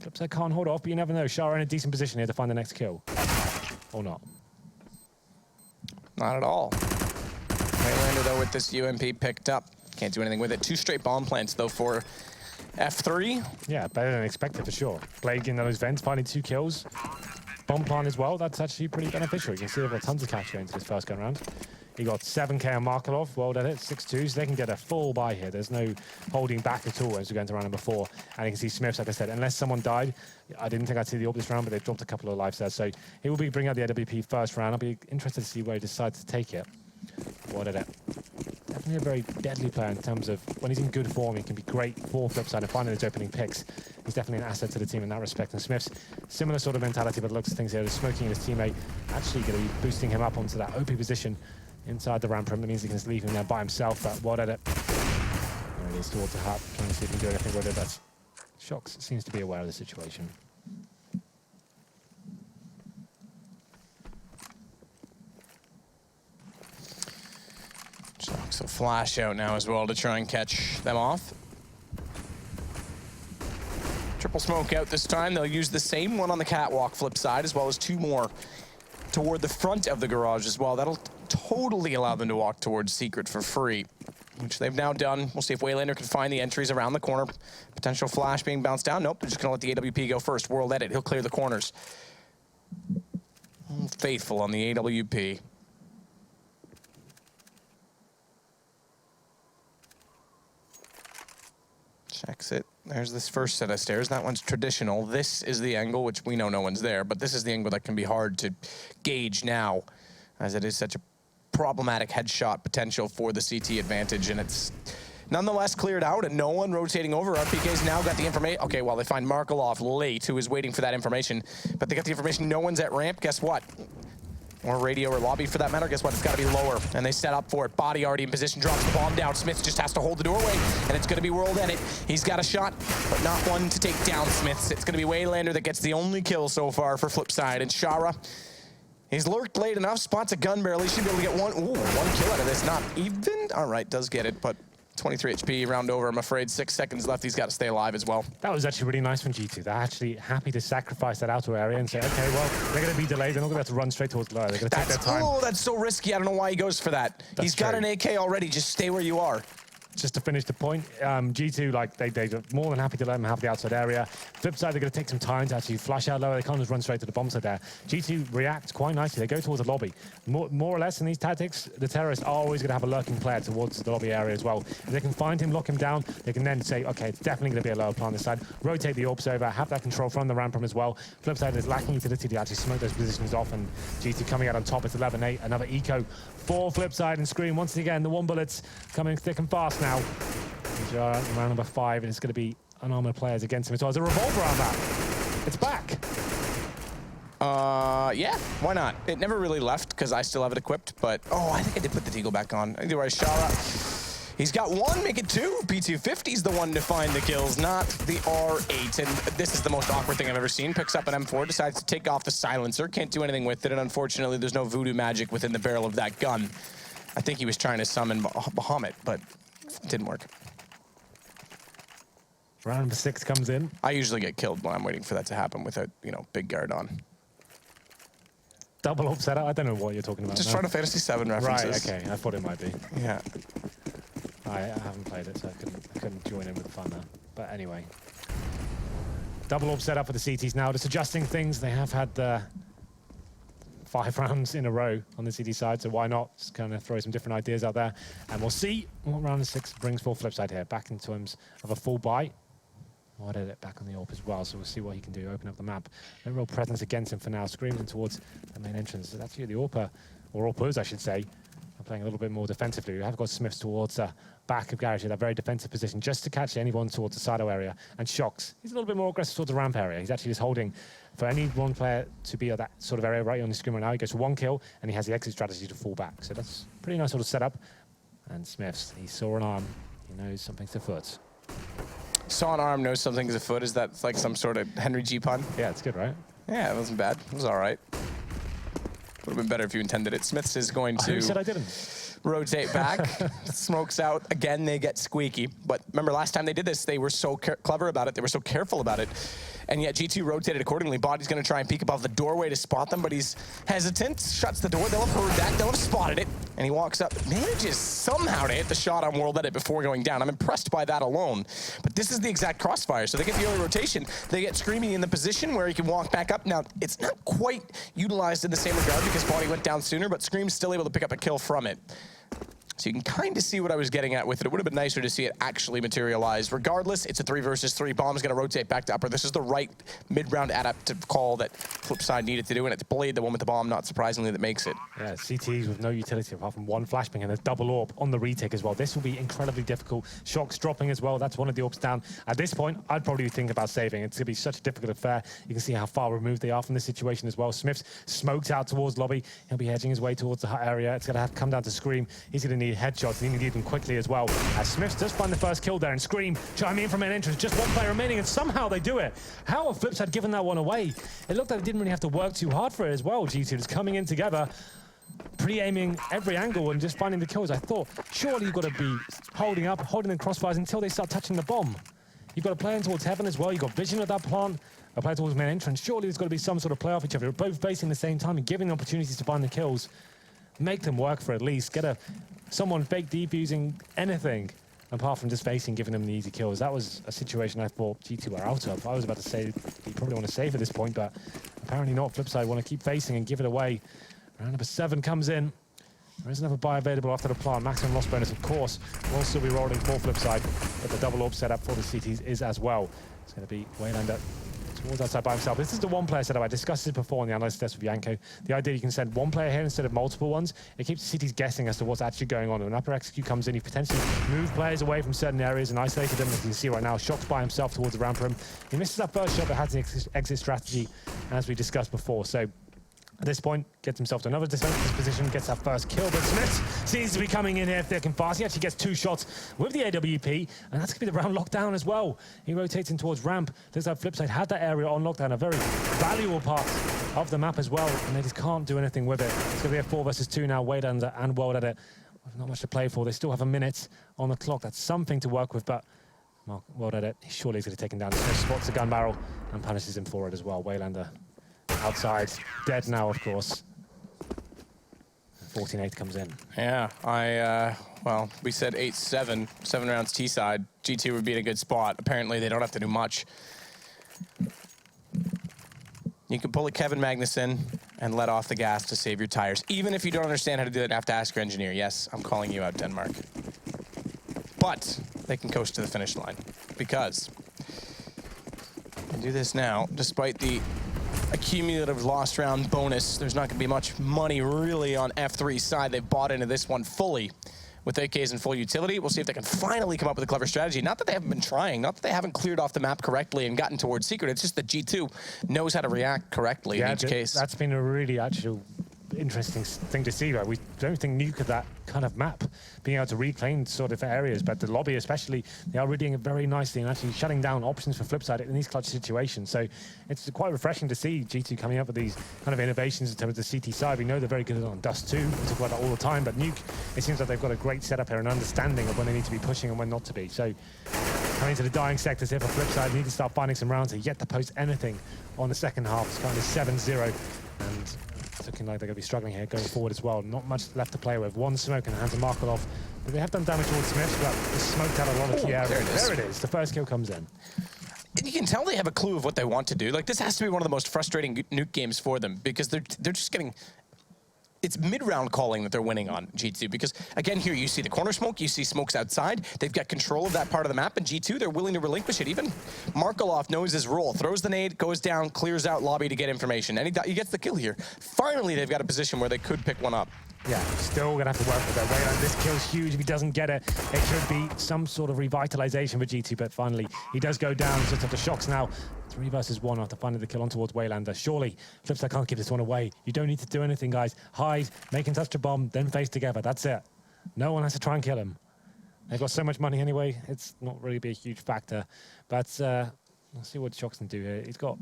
Flipside can't hold off, but you never know. Shara in a decent position here to find the next kill. Or not. Not at all. Waylander, though, with this UMP picked up. Can't do anything with it. 2 straight bomb plants, though, for F3. Yeah, better than expected for sure. Blade in those vents, finding 2 kills. Bomb plant as well, that's actually pretty beneficial. You can see they've got tons of cash going into this first go round. He got 7k on Markelov, well done it, 6-2, so they can get a full buy here. There's no holding back at all as we go into round number 4. And you can see Smiths, like I said, unless someone died, I didn't think I'd see the AWP this round, but they've dropped a couple of lives there. So he will be bringing out the AWP first round. I'll be interested to see where he decides to take it. What did it? Definitely a very deadly player in terms of when he's in good form, he can be great for Flipside and finding his opening picks. He's definitely an asset to the team in that respect. And Smiths, similar sort of mentality, but looks at things here. He's smoking his teammate, actually going to be boosting him up onto that OP position inside the ramp room. That means he can just leave him there by himself. But what at it? There it is towards the hut. Can't see if he can do anything with it, but Shox seems to be aware of the situation. So flash out now as well to try and catch them off. Triple smoke out this time. They'll use the same one on the catwalk flip side, as well as 2 more toward the front of the garage as well. That'll totally allow them to walk towards Secret for free, which they've now done. We'll see if Waylander can find the entries around the corner. Potential flash being bounced down. Nope, they're just going to let the AWP go first. World edit, he'll clear the corners. Faithful on the AWP. Checks it. There's this first set of stairs. That one's traditional. This is the angle, which we know no one's there, but this is the angle that can be hard to gauge now, as it is such a problematic headshot potential for the CT advantage, and it's nonetheless cleared out, and no one rotating over. RPK's now got the information. Okay, well, they find Markelov late, who is waiting for that information, but they got the information. No one's at ramp. Guess what? Or radio or lobby for that matter. Guess what? It's got to be lower. And they set up for it. Body already in position. Drops the bomb down. Smiths just has to hold the doorway. And it's going to be World Edit. He's got a shot, but not one to take down Smiths. It's going to be Waylander that gets the only kill so far for Flipside. And Shara, he's lurked late enough. Spots a gun barrel. He should be able to get one kill out of this. Not even. All right, does get it, but 23 HP, round over, I'm afraid. 6 seconds left. He's got to stay alive as well. That was actually really nice from G2. They're actually happy to sacrifice that outer area and say, okay, well, they're going to be delayed. They're not going to have to run straight towards lower. They're going to take their time. Oh, that's so risky. I don't know why he goes for that. He's got an AK already. Just stay where you are. Just to finish the point, G2, like, they're more than happy to let them have the outside area. Flipside, they're going to take some time to actually flash out lower. They can't just run straight to the bomb site there. G2 reacts quite nicely. They go towards the lobby. More or less in these tactics, the terrorists are always going to have a lurking player towards the lobby area as well. If they can find him, lock him down, they can then say, okay, it's definitely going to be a lower plan this side. Rotate the AWPs over, have that control from the ramp room as well. Flipside is lacking utility to actually smoke those positions off, and G2 coming out on top. It's 11-8, another eco for Flipside, and Scream once again. The 1 bullets coming thick and fast now. Round number 5, and it's going to be unarmored players against him as well. There's a revolver on that. It's back. Yeah, why not? It never really left because I still have it equipped, but I think I did put the Deagle back on. Either way, Shara, he's got 1, make it 2. P250's the one to find the kills, not the R8. And this is the most awkward thing I've ever seen. Picks up an M4, decides to take off the silencer, can't do anything with it, and unfortunately, there's no voodoo magic within the barrel of that gun. I think he was trying to summon Bahamut, but it didn't work. Round number 6 comes in. I usually get killed when I'm waiting for that to happen without, big guard on. Double up setup? I don't know what you're talking about. Just now. trying to Fantasy 7 references. Right, okay. I thought it might be. Yeah. I haven't played it, so I couldn't join in with the fun now. But anyway. Double up setup for the CTs now. Just adjusting things. They have had 5 rounds in a row on the CT side, so why not just kind of throw some different ideas out there. And we'll see what round 6 brings for Flipside here. Back in terms of a full buy. I'll edit it back on the AWP as well, so we'll see what he can do. Open up the map. No real presence against him for now. Screaming towards the main entrance. It's actually the AWPer, or AWPers, I should say, are playing a little bit more defensively. We have got Smiths towards the back of Garage in that very defensive position just to catch anyone towards the Sido area. And Shocks, he's a little bit more aggressive towards the ramp area. He's actually just holding for any one player to be at that sort of area right on the screen right now. He goes for 1 kill, and he has the exit strategy to fall back. So that's a pretty nice sort of setup. And Smiths, he saw an arm. He knows something's afoot. Saw an arm, knows something's afoot. Is that like some sort of Henry G pun? Yeah, it's good, right? Yeah, it wasn't bad. It was all right. Would have been better if you intended it. Smiths is going to... Who said I didn't? Rotate back. Smokes out. Again, they get squeaky. But remember, last time they did this, they were so clever about it. They were so careful about it. And yet G2 rotated accordingly. Body's going to try and peek above the doorway to spot them, but he's hesitant. Shuts the door. They'll have heard that. They'll have spotted it. And he walks up. Manages somehow to hit the shot on World Edit before going down. I'm impressed by that alone. But this is the exact crossfire. So they get the early rotation. They get Screamy in the position where he can walk back up. Now, it's not quite utilized in the same regard because Body went down sooner, but Scream's still able to pick up a kill from it. So you can kind of see what I was getting at with it. It would have been nicer to see it actually materialize. Regardless, it's a 3 versus 3. Bomb's going to rotate back to upper. This is the right mid-round adaptive call that Flipside needed to do, and it's Blade, the one with the bomb, not surprisingly, that makes it. Yeah, CTs with no utility apart from 1 flashbang, and there's double AWP on the retake as well. This will be incredibly difficult. Shocks dropping as well. That's one of the AWPs down. At this point, I'd probably think about saving. It's going to be such a difficult affair. You can see how far removed they are from this situation as well. Smiths smoked out towards lobby. He'll be hedging his way towards the hut area. It's going to have to come down to Scream. He's going to need headshots. He needs them quickly as well. As Smiths does find the first kill there, and Scream chime in from an entrance. Just 1 player remaining, and somehow they do it. How have Flipside given that one away? It looked like they didn't really have to work too hard for it as well. G2 just coming in together, pre-aiming every angle and just finding the kills. I thought, surely you've got to be holding up, holding the crossfires until they start touching the bomb. You've got a player towards heaven as well. You've got vision of that plant, a player towards main entrance. Surely there's got to be some sort of play off each other. You're both facing the same time and giving opportunities to find the kills. Make them work for at least. Get someone fake defusing anything apart from just facing, giving them the easy kills. That was a situation I thought G2 were out of. I was about to say you probably want to save at this point, but apparently not. Flipside want to keep facing and give it away. Round number 7 comes in. There is another buy available after the plant. Maximum loss bonus, of course, will still be rolling for Flipside, but the double AWP setup for the CTs is as well. It's going to be Waylander towards outside by himself. This is the 1 player setup. I discussed it before on the analysis test with Yanko. The idea you can send 1 player here instead of multiple ones. It keeps the CTs guessing as to what's actually going on. When upper execute comes in, you potentially move players away from certain areas and isolated them, as you can see right now. Shocks by himself towards the ramp room. He misses that first shot, but has an exit strategy, as we discussed before. So at this point, gets himself to another defensive position, gets that first kill, but Smith seems to be coming in here thick and fast. He actually gets 2 shots with the AWP, and that's going to be the round lockdown as well. He rotates in towards ramp. Looks like Flipside had that area on lockdown, a very valuable part of the map as well, and they just can't do anything with it. It's going to be a 4 versus 2 now, Waylander and World Edit. Not much to play for. They still have a minute on the clock. That's something to work with, but World Edit, surely he's going to take him down. Smith spots the gun barrel and punishes him for it as well. Waylander outside, dead now, of course. 14-8 comes in. Yeah, well, we said 8-7, 7 rounds T-side. G2 would be in a good spot. Apparently, they don't have to do much. You can pull a Kevin Magnuson and let off the gas to save your tires. Even if you don't understand how to do it, you have to ask your engineer. Yes, I'm calling you out, Denmark. But they can coast to the finish line because they do this now, despite the accumulative lost round bonus. There's not going to be much money really on F3's side. They've bought into this one fully with AKs and full utility. We'll see if they can finally come up with a clever strategy. Not that they haven't been trying, not that they haven't cleared off the map correctly and gotten towards secret. It's just that G2 knows how to react correctly in each case. That's been a really actual interesting thing to see. Right? We don't think Nuke of that kind of map, being able to reclaim sort of areas, but the lobby especially, they are reading it very nicely and actually shutting down options for Flipside in these clutch situations. So it's quite refreshing to see G2 coming up with these kind of innovations in terms of the CT side. We know they're very good on Dust 2, we talk about that all the time, but Nuke, it seems like they've got a great setup here and understanding of when they need to be pushing and when not to be. So coming to the dying sectors here for Flipside, need to start finding some rounds here, yet to post anything on the second half. It's kind of 7-0, and it's looking like they're going to be struggling here going forward as well. Not much left to play with. 1 smoke in the hands of Markelov. But they have done damage towards Smith, but they smoked out a lot of key areas. There it is. The first kill comes in. You can tell they have a clue of what they want to do. Like, this has to be one of the most frustrating Nuke games for them because they're just getting... It's mid-round calling that they're winning on, G2, because, again, here you see the corner smoke, you see smokes outside, they've got control of that part of the map, and G2, they're willing to relinquish it. Even Markelov knows his role, throws the nade, goes down, clears out lobby to get information, and he gets the kill here. Finally, they've got a position where they could pick one up. Yeah, still going to have to work with that Wayland. This kill's huge. If he doesn't get it, it should be some sort of revitalization for G2, but finally he does go down just after Shocks now. 3 versus 1 after finding the kill on towards Waylander. Surely, Flipsid can't give this one away. You don't need to do anything, guys. Hide, make him touch the bomb, then face together. That's it. No one has to try and kill him. They've got so much money anyway, it's not really be a huge factor. But let's see what Shocks can do here. He's got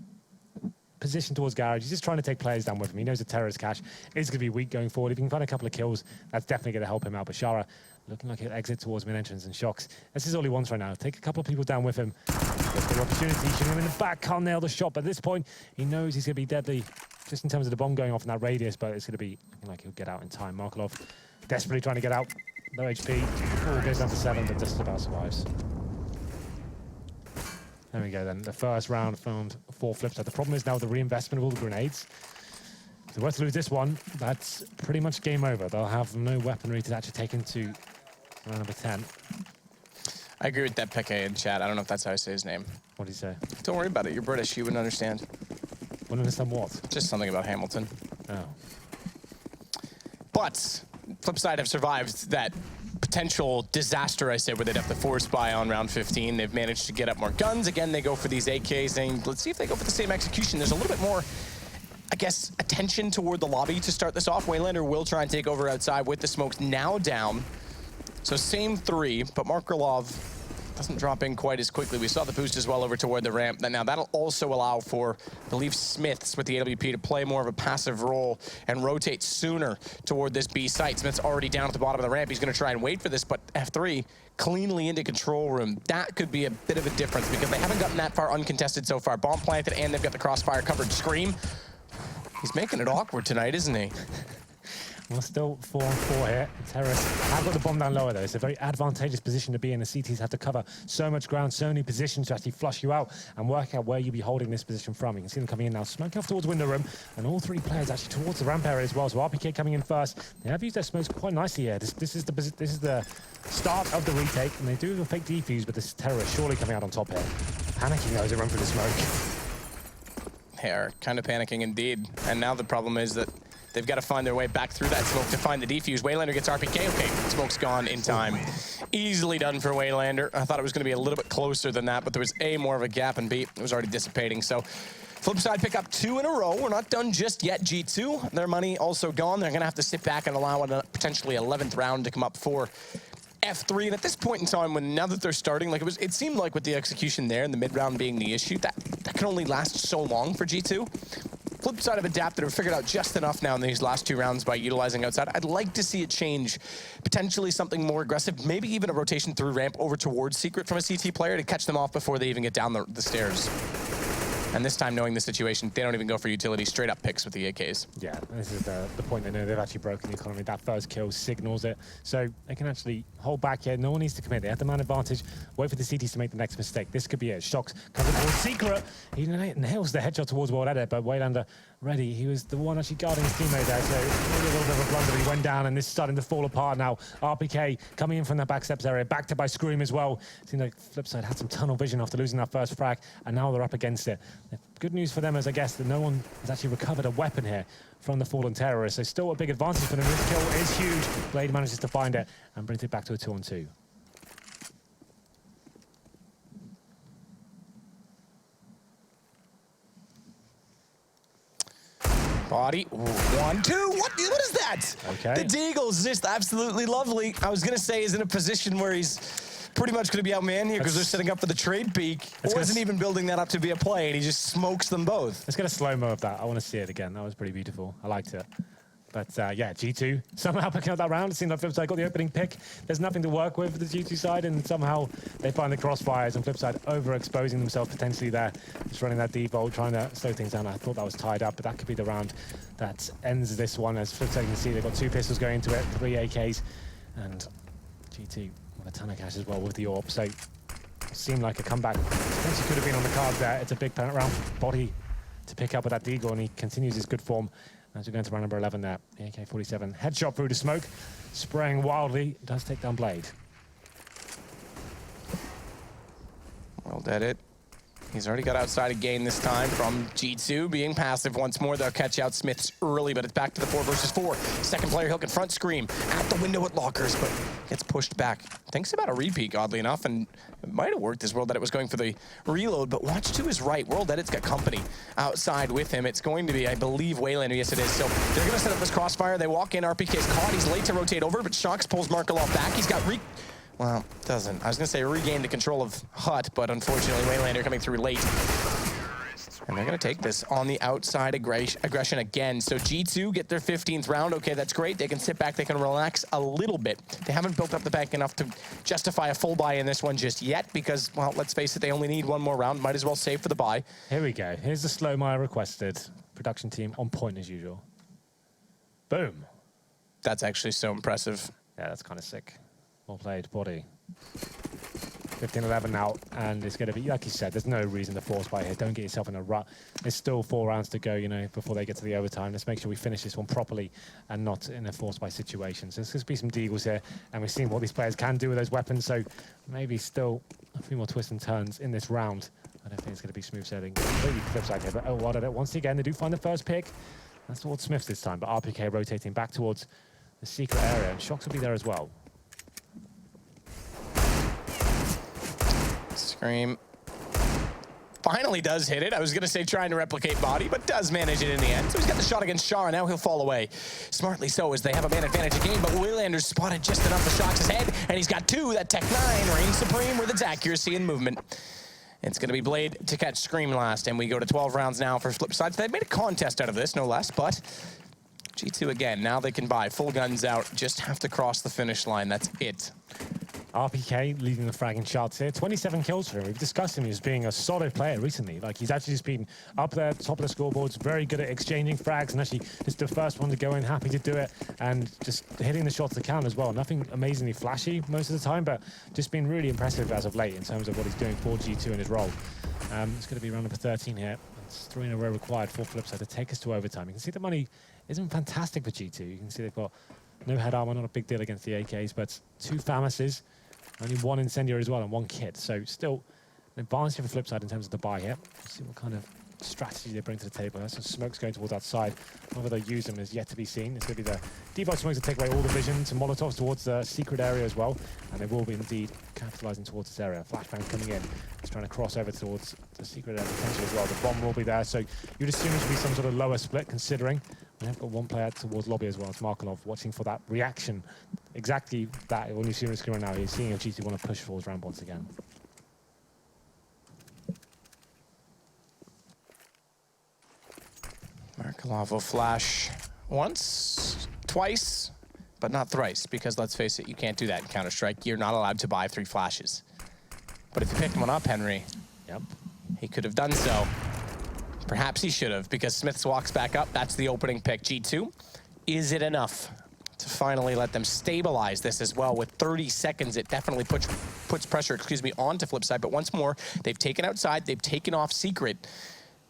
position towards Garage. He's just trying to take players down with him. He knows the terrorist cache is going to be weak going forward. If he can find a couple of kills, that's definitely going to help him out. But Shara looking like he'll exit towards mid-entrance, and Shocks, this is all he wants right now. Take a couple of people down with him. Gets the opportunity, shooting him in the back, can't nail the shot. But at this point, he knows he's going to be deadly just in terms of the bomb going off in that radius, but it's going to be looking like he'll get out in time. Markelov desperately trying to get out. Low HP. Oh, goes down to 7, but just about survives. There we go then. The first round found 4 Flipsid. The problem is now the reinvestment of all the grenades. If they were to lose this one, that's pretty much game over. They'll have no weaponry to actually take into round number 10. I agree with that Peke in chat. I don't know if that's how I say his name. What did he say? Don't worry about it. You're British. You wouldn't understand. Wouldn't understand what? Just something about Hamilton. Oh. But Flipsid have survived that potential disaster, I said, where they'd have to force buy on round 15. They've managed to get up more guns. Again, they go for these AKs, and let's see if they go for the same execution. There's a little bit more, I guess, attention toward the lobby to start this off. Waylander will try and take over outside with the smokes now down. So same 3, but Markelov doesn't drop in quite as quickly. We saw the boost as well over toward the ramp. Now that'll also allow for, I believe, Smiths with the AWP to play more of a passive role and rotate sooner toward this B site. Smith's already down at the bottom of the ramp. He's going to try and wait for this, but F3 cleanly into control room. That could be a bit of a difference because they haven't gotten that far uncontested so far. Bomb planted, and they've got the crossfire covered. Scream. He's making it awkward tonight, isn't he? Well, still 4-on-4 here. Terrorists have got the bomb down lower, though. It's a very advantageous position to be in. The CTs have to cover so much ground, so many positions to actually flush you out and work out where you'll be holding this position from. You can see them coming in now, smoking off towards window room, and all 3 players actually towards the ramp area as well. So RPK coming in first. They have used their smokes quite nicely here. This is the start of the retake, and they do have a fake defuse, but this terrorist surely coming out on top here. Panicking though as they run through the smoke. They are kind of panicking indeed. And now the problem is that they've got to find their way back through that smoke to find the defuse. Waylander gets RPK. Okay, smoke's gone in time. Easily done for Waylander. I thought it was going to be a little bit closer than that, but there was A, more of a gap, and B, it was already dissipating. So Flipsid pick up 2 in a row. We're not done just yet, G2. Their money also gone. They're going to have to sit back and allow a potentially 11th round to come up for F3. And at this point in time, now that they're starting, like it seemed like with the execution there and the mid-round being the issue, that can only last so long for G2. Flipsid have adapted or figured out just enough now in these last 2 rounds by utilizing outside. I'd like to see it change, potentially something more aggressive, maybe even a rotation through ramp over towards Secret from a CT player to catch them off before they even get down the stairs. And this time, knowing the situation, they don't even go for utility, straight up picks with the AKs. Yeah, this is the point they know they've actually broken the economy. That first kill signals it. So they can actually hold back here. No one needs to commit. They have the man advantage. Wait for the CTs to make the next mistake. This could be it. Shocks comes towards Secret. He nails the headshot towards World Edit, but Waylander ready. He was the one actually guarding his teammate there, so maybe a little bit of a blunder. He went down, and this is starting to fall apart now. RPK coming in from the back steps area, backed up by Scream as well. Seemed like Flipsid had some tunnel vision after losing that first frag, and now they're up against it. Good news for them is, I guess, that no one has actually recovered a weapon here from the fallen terrorists. So still a big advantage for them. This kill is huge. Blade manages to find it and brings it back to a 2-on-2. Body, 1, 2, what is that? Okay. The Deagle's just absolutely lovely. I was gonna say he's in a position where he's pretty much gonna be outmanned here because they're setting up for the trade peak. Wasn't even building that up to be a play, and he just smokes them both. Let's get a slow-mo of that. I want to see it again. That was pretty beautiful. I liked it. But yeah, G2 somehow picking up that round. It seemed like Flipsid got the opening pick. There's nothing to work with for the G2 side, and somehow they find the crossfires, and Flipsid overexposing themselves potentially there. Just running that default, trying to slow things down. I thought that was tied up, but that could be the round that ends this one. As Flipsid, you can see, they've got 2 pistols going into it, 3 AKs, and G2 with a ton of cash as well with the AWP. So it seemed like a comeback potentially could have been on the cards there. It's a big round body to pick up with that Deagle, and he continues his good form. As we're going to round number 11 there, the AK-47. Headshot through the smoke, spraying wildly, does take down Blade. Well, dead it. He's already got outside again this time from G2, being passive once more. They'll catch out Smiths early, but it's back to the 4 versus 4. Second player, he'll confront Scream at the window at Lockers, but gets pushed back. Thinks about a repeat, oddly enough, and it might have worked as World Edit was going for the reload, but watch to his right. World Edit's got company outside with him. It's going to be, I believe, Waylander. Yes, it is. So they're going to set up this crossfire. They walk in. RPK's caught. He's late to rotate over, but Shox pulls Markelov back. He's got well, doesn't. I was going to say regain the control of Hut, but unfortunately, Waylander coming through late. And they're going to take this on the outside aggression again. So G2 get their 15th round. Okay, that's great. They can sit back. They can relax a little bit. They haven't built up the bank enough to justify a full buy in this one just yet because, well, let's face it, they only need one more round. Might as well save for the buy. Here we go. Here's the slow-mo I requested. Production team on point as usual. Boom. That's actually so impressive. Yeah, that's kind of sick. Well played, body. 15-11 now, and it's going to be, like you said, there's no reason to force buy here. Don't get yourself in a rut. There's still 4 rounds to go, you know, before they get to the overtime. Let's make sure we finish this one properly and not in a force buy situation. So there's going to be some deagles here, and we've seen what these players can do with those weapons, so maybe still a few more twists and turns in this round. I don't think it's going to be smooth sailing. Completely Flipside here, but oh, what it once again, they do find the first pick. That's towards Smiths this time, but RPK rotating back towards the secret area, and Shox will be there as well. Scream finally does hit it. I was going to say trying to replicate body, but does manage it in the end. So he's got the shot against Shara. Now he'll fall away. Smartly so, as they have a man advantage again, but Waylander's spotted just enough to Shox's head, and he's got 2. That Tech 9 reigns supreme with its accuracy and movement. It's going to be Blade to catch Scream last, and we go to 12 rounds now for Flipside. They've made a contest out of this, no less, but G2 again. Now they can buy full guns out, just have to cross the finish line. That's it. RPK leading the fragging charts here. 27 kills for him. We've discussed him as being a solid player recently. Like, he's actually just been up there, top of the scoreboards, very good at exchanging frags, and actually just the first one to go in, happy to do it, and just hitting the shots to count as well. Nothing amazingly flashy most of the time, but just been really impressive as of late in terms of what he's doing for G2 in his role. It's going to be round number 13 here. It's 3 in a row required for Flipside to take us to overtime. You can see the money isn't fantastic for G2. You can see they've got no head armor, not a big deal against the AKs, but 2 Famases. Only 1 incendiary as well and 1 kit. So still an advantage for Flipside in terms of the buy here. Let's see what kind of strategy they bring to the table. There's some smokes going towards outside. Whether they use them is yet to be seen. It's going to be the debuff smokes that take away all the vision. Some Molotovs towards the secret area as well. And they will be indeed capitalizing towards this area. Flashbang coming in. It's trying to cross over towards the secret area potentially as well. The bomb will be there. So you'd assume it should be some sort of lower split considering. We have got 1 player towards lobby as well. It's Markelov watching for that reaction. Exactly that. When you see him on screen right now, he's seeing if G2 want to push towards ramp once again. Markelov will flash once, twice, but not thrice, because let's face it, you can't do that in Counter-Strike. You're not allowed to buy 3 flashes. But if you picked one up, Henry, Yep. he could have done so. Perhaps he should have, because Smiths walks back up. That's the opening pick. G2, is it enough to finally let them stabilize this as well? With 30 seconds, it definitely puts pressure, onto Flipside. But once more, they've taken outside, they've taken off secret.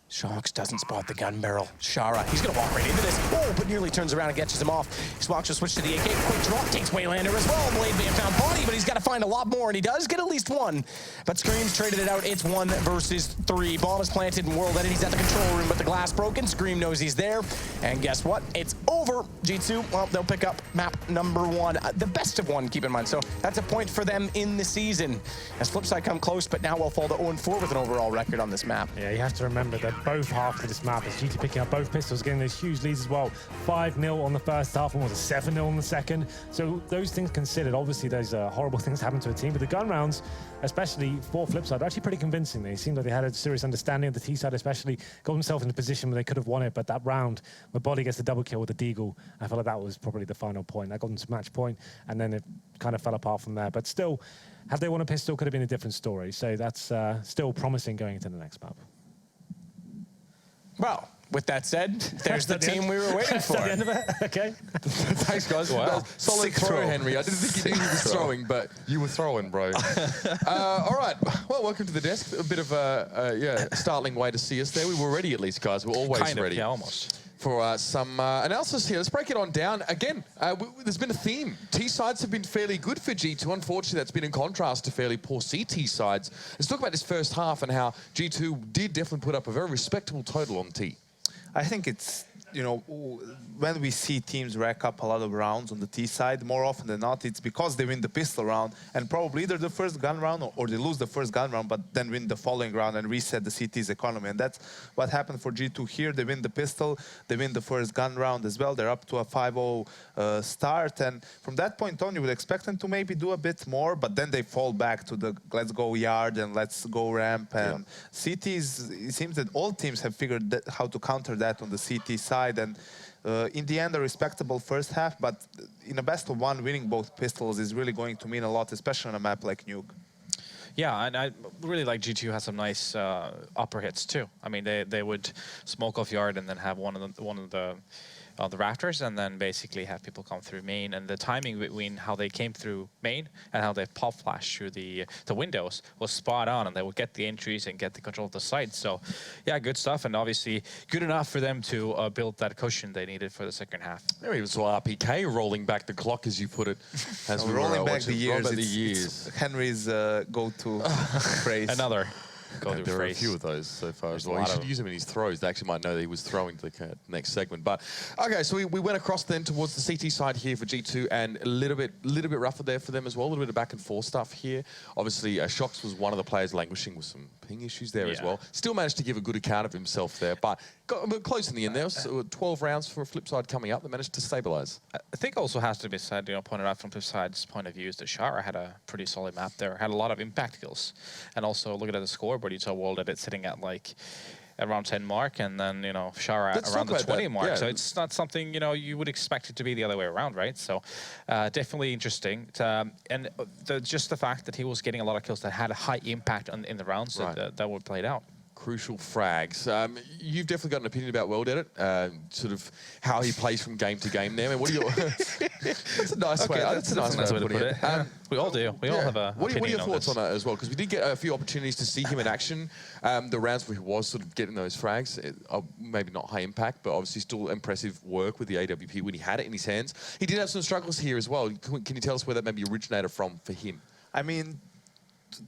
Shox doesn't spot the gun barrel. Shara, he's going to walk right into this. Oh, but nearly turns around and catches him off. Swox will switch to the AK. Quick drop takes Waylander as well. Blade may have found body, but he's got to find a lot more, and he does get at least 1. But Scream's traded it out. It's 1 versus 3. Bomb is planted in World Edit. He's at the control room, but the glass broken. Scream knows he's there. And guess what? It's over. G2, well, they'll pick up map number 1. The best of 1, keep in mind. So that's a point for them in the season. As Flipside come close, but now will fall to 0-4 with an overall record on this map. Yeah, you have to remember that both halves of this map is G2 picking up both pistols, getting those huge leads as well. 5-0 on the first half, and was a 7-0 on the second. So those things considered, obviously there's horrible things happen to a team, but the gun rounds, especially for Flipside, are actually pretty convincing. They seemed like they had a serious understanding of the T side, especially got themselves in a position where they could have won it, but that round where Body gets the double kill with the Deagle, I felt like that was probably the final point. That got them to match point, and then it kind of fell apart from there. But still, had they won a pistol, could have been a different story. So that's still promising going into the next map. Well, with that said, there's the team we were waiting for. That's the end of it? Okay. Thanks, guys. Wow. Solid throw, Henry. I didn't think you knew he was throwing, but you were throwing, bro. All right. Well, welcome to the desk. A bit of a startling way to see us there. We were ready, at least, guys. We're always ready. Yeah, almost. for some analysis here. Let's break it on down. Again, there's been a theme. T sides have been fairly good for G2. Unfortunately, that's been in contrast to fairly poor CT sides. Let's talk about this first half and how G2 did definitely put up a very respectable total on T. I think it's, you know, when we see teams rack up a lot of rounds on the T side, more often than not, it's because they win the pistol round and probably either the first gun round or they lose the first gun round, but then win the following round and reset the CT's economy. And that's what happened for G2 here. They win the pistol, they win the first gun round as well. They're up to a 5-0 start. And from that point on, you would expect them to maybe do a bit more, but then they fall back to the let's go yard and let's go ramp. And CT's, it seems that all teams have figured that, how to counter that on the CT side. And in the end, a respectable first half, but in a best of one, winning both pistols is really going to mean a lot, especially on a map like Nuke. Yeah, and I really like G2 has some nice upper hits too. I mean, they would smoke off yard and then have one of the rafters, and then basically have people come through main. And the timing between how they came through main and how they pop flashed through the windows was spot on, and they would get the entries and get the control of the site. So yeah, good stuff, and obviously good enough for them to build that cushion they needed for the second half. There he was, RPK rolling back the clock, as you put it. As we rolling were, back the years. It's Henry's go-to phrase. Another. There are a few of those so far as well. He should use them in his throws. They actually might know that he was throwing to the next segment. But okay, so we went across then towards the CT side here for G2, and a little bit rougher there for them as well. A little bit of back and forth stuff here. Obviously, Shox was one of the players languishing with some ping issues there as well. Still managed to give a good account of himself there, but got a bit close in the end there. So 12 rounds for a Flipside coming up. They managed to stabilize. I think also has to be said, you know, pointed out from Flipside's point of view, is that Shara had a pretty solid map there, had a lot of impact kills, and also looking at the scoreboard, you saw World that it's sitting at like around 10 mark, and then, you know, Shara around the 20 mark. Yeah. So it's not something, you know, you would expect it to be the other way around, right? So definitely interesting. And just the fact that he was getting a lot of kills that had a high impact in the rounds that were played out. Crucial frags. You've definitely got an opinion about World Edit, sort of how he plays from game to game there. I mean, what are your... That's a nice way. That's a nice way to put it. We all do. We all have a What are your thoughts on that as well? Because we did get a few opportunities to see him in action. The rounds where he was sort of getting those frags, maybe not high impact, but obviously still impressive work with the AWP when he had it in his hands. He did have some struggles here as well. Can you tell us where that maybe originated from for him? I mean,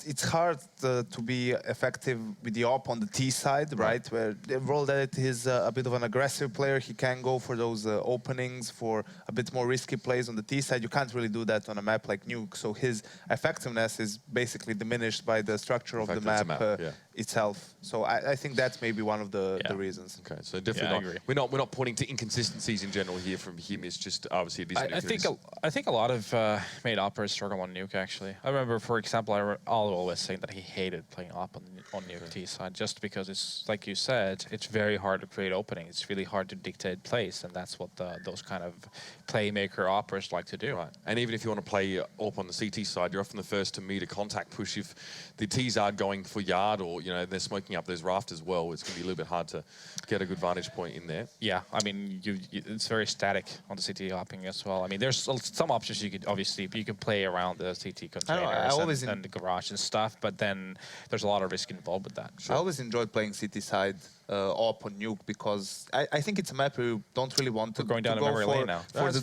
it's hard to be effective with the op on the T side, right? Where World Edit is a bit of an aggressive player. He can go for those openings, for a bit more risky plays on the T side. You can't really do that on a map like Nuke. So his effectiveness is basically diminished by the structure of the map itself. So I think that's maybe one of the reasons. Okay, so definitely we're not pointing to inconsistencies in general here from him. It's just obviously I think a lot of made operators struggle on Nuke actually. I remember, for example, always saying that he hated playing op on Nuke T side, just because it's like you said, it's very hard to create openings. It's really hard to dictate plays, and that's what those kind of playmaker operators like to do. Right. And even if you want to play op on the CT side, you're often the first to meet a contact push. If the T's are going for yard, or you know they're smoking up those rafters well, it's going to be a little bit hard to get a good vantage point in there. Yeah, I mean it's very static on the CT hopping as well. I mean there's some options you could play around the CT containers and the garage and stuff, but then there's a lot of risk involved with that. I always enjoyed playing CT side op on Nuke, because I think it's a map where you don't really want to going down go memory lane now. for the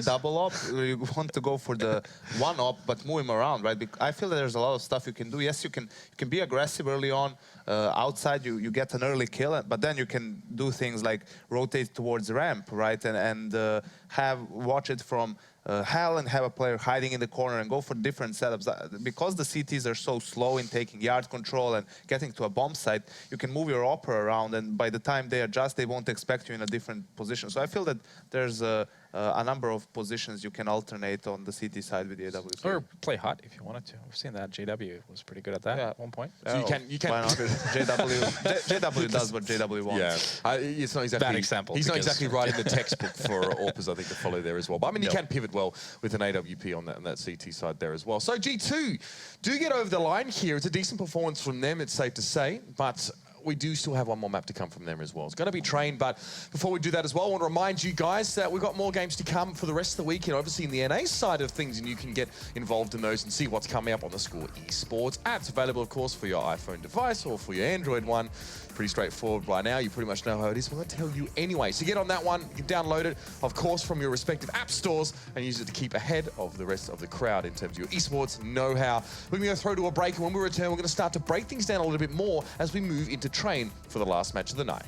double op. You want to go for the one op, but move him around, right? I feel that there's a lot of stuff you can do. Yes, you can be aggressive early on outside. You get an early kill, but then you can do things like rotate towards ramp, right? And watch it from hell and have a player hiding in the corner and go for different setups. Because the CTs are so slow in taking yard control and getting to a bomb site, you can move your opera around, and by the time they adjust, they won't expect you in a different position. So I feel that there's a number of positions you can alternate on the CT side with the AWP. Or play hot if you wanted to. We've seen that. JW was pretty good at that at one point. So you can. Why not? JW does what JW wants. Yeah, it's not exactly bad example. He's not exactly right in the textbook for AWPers, I think, to follow there as well. But I mean, you can pivot well with an AWP on that CT side there as well. So G2 do get over the line here. It's a decent performance from them, it's safe to say. But we do still have one more map to come from them as well. It's going to be Train, but before we do that as well, I want to remind you guys that we've got more games to come for the rest of the week, and obviously in the NA side of things, and you can get involved in those and see what's coming up on the Score Esports app. It's available, of course, for your iPhone device or for your Android one. Pretty straightforward by now. You pretty much know how it is. We're going to tell you anyway. So get on that one. You can download it, of course, from your respective app stores and use it to keep ahead of the rest of the crowd in terms of your esports know-how. We're going to go through to a break, and when we return, we're going to start to break things down a little bit more as we move into Train for the last match of the night.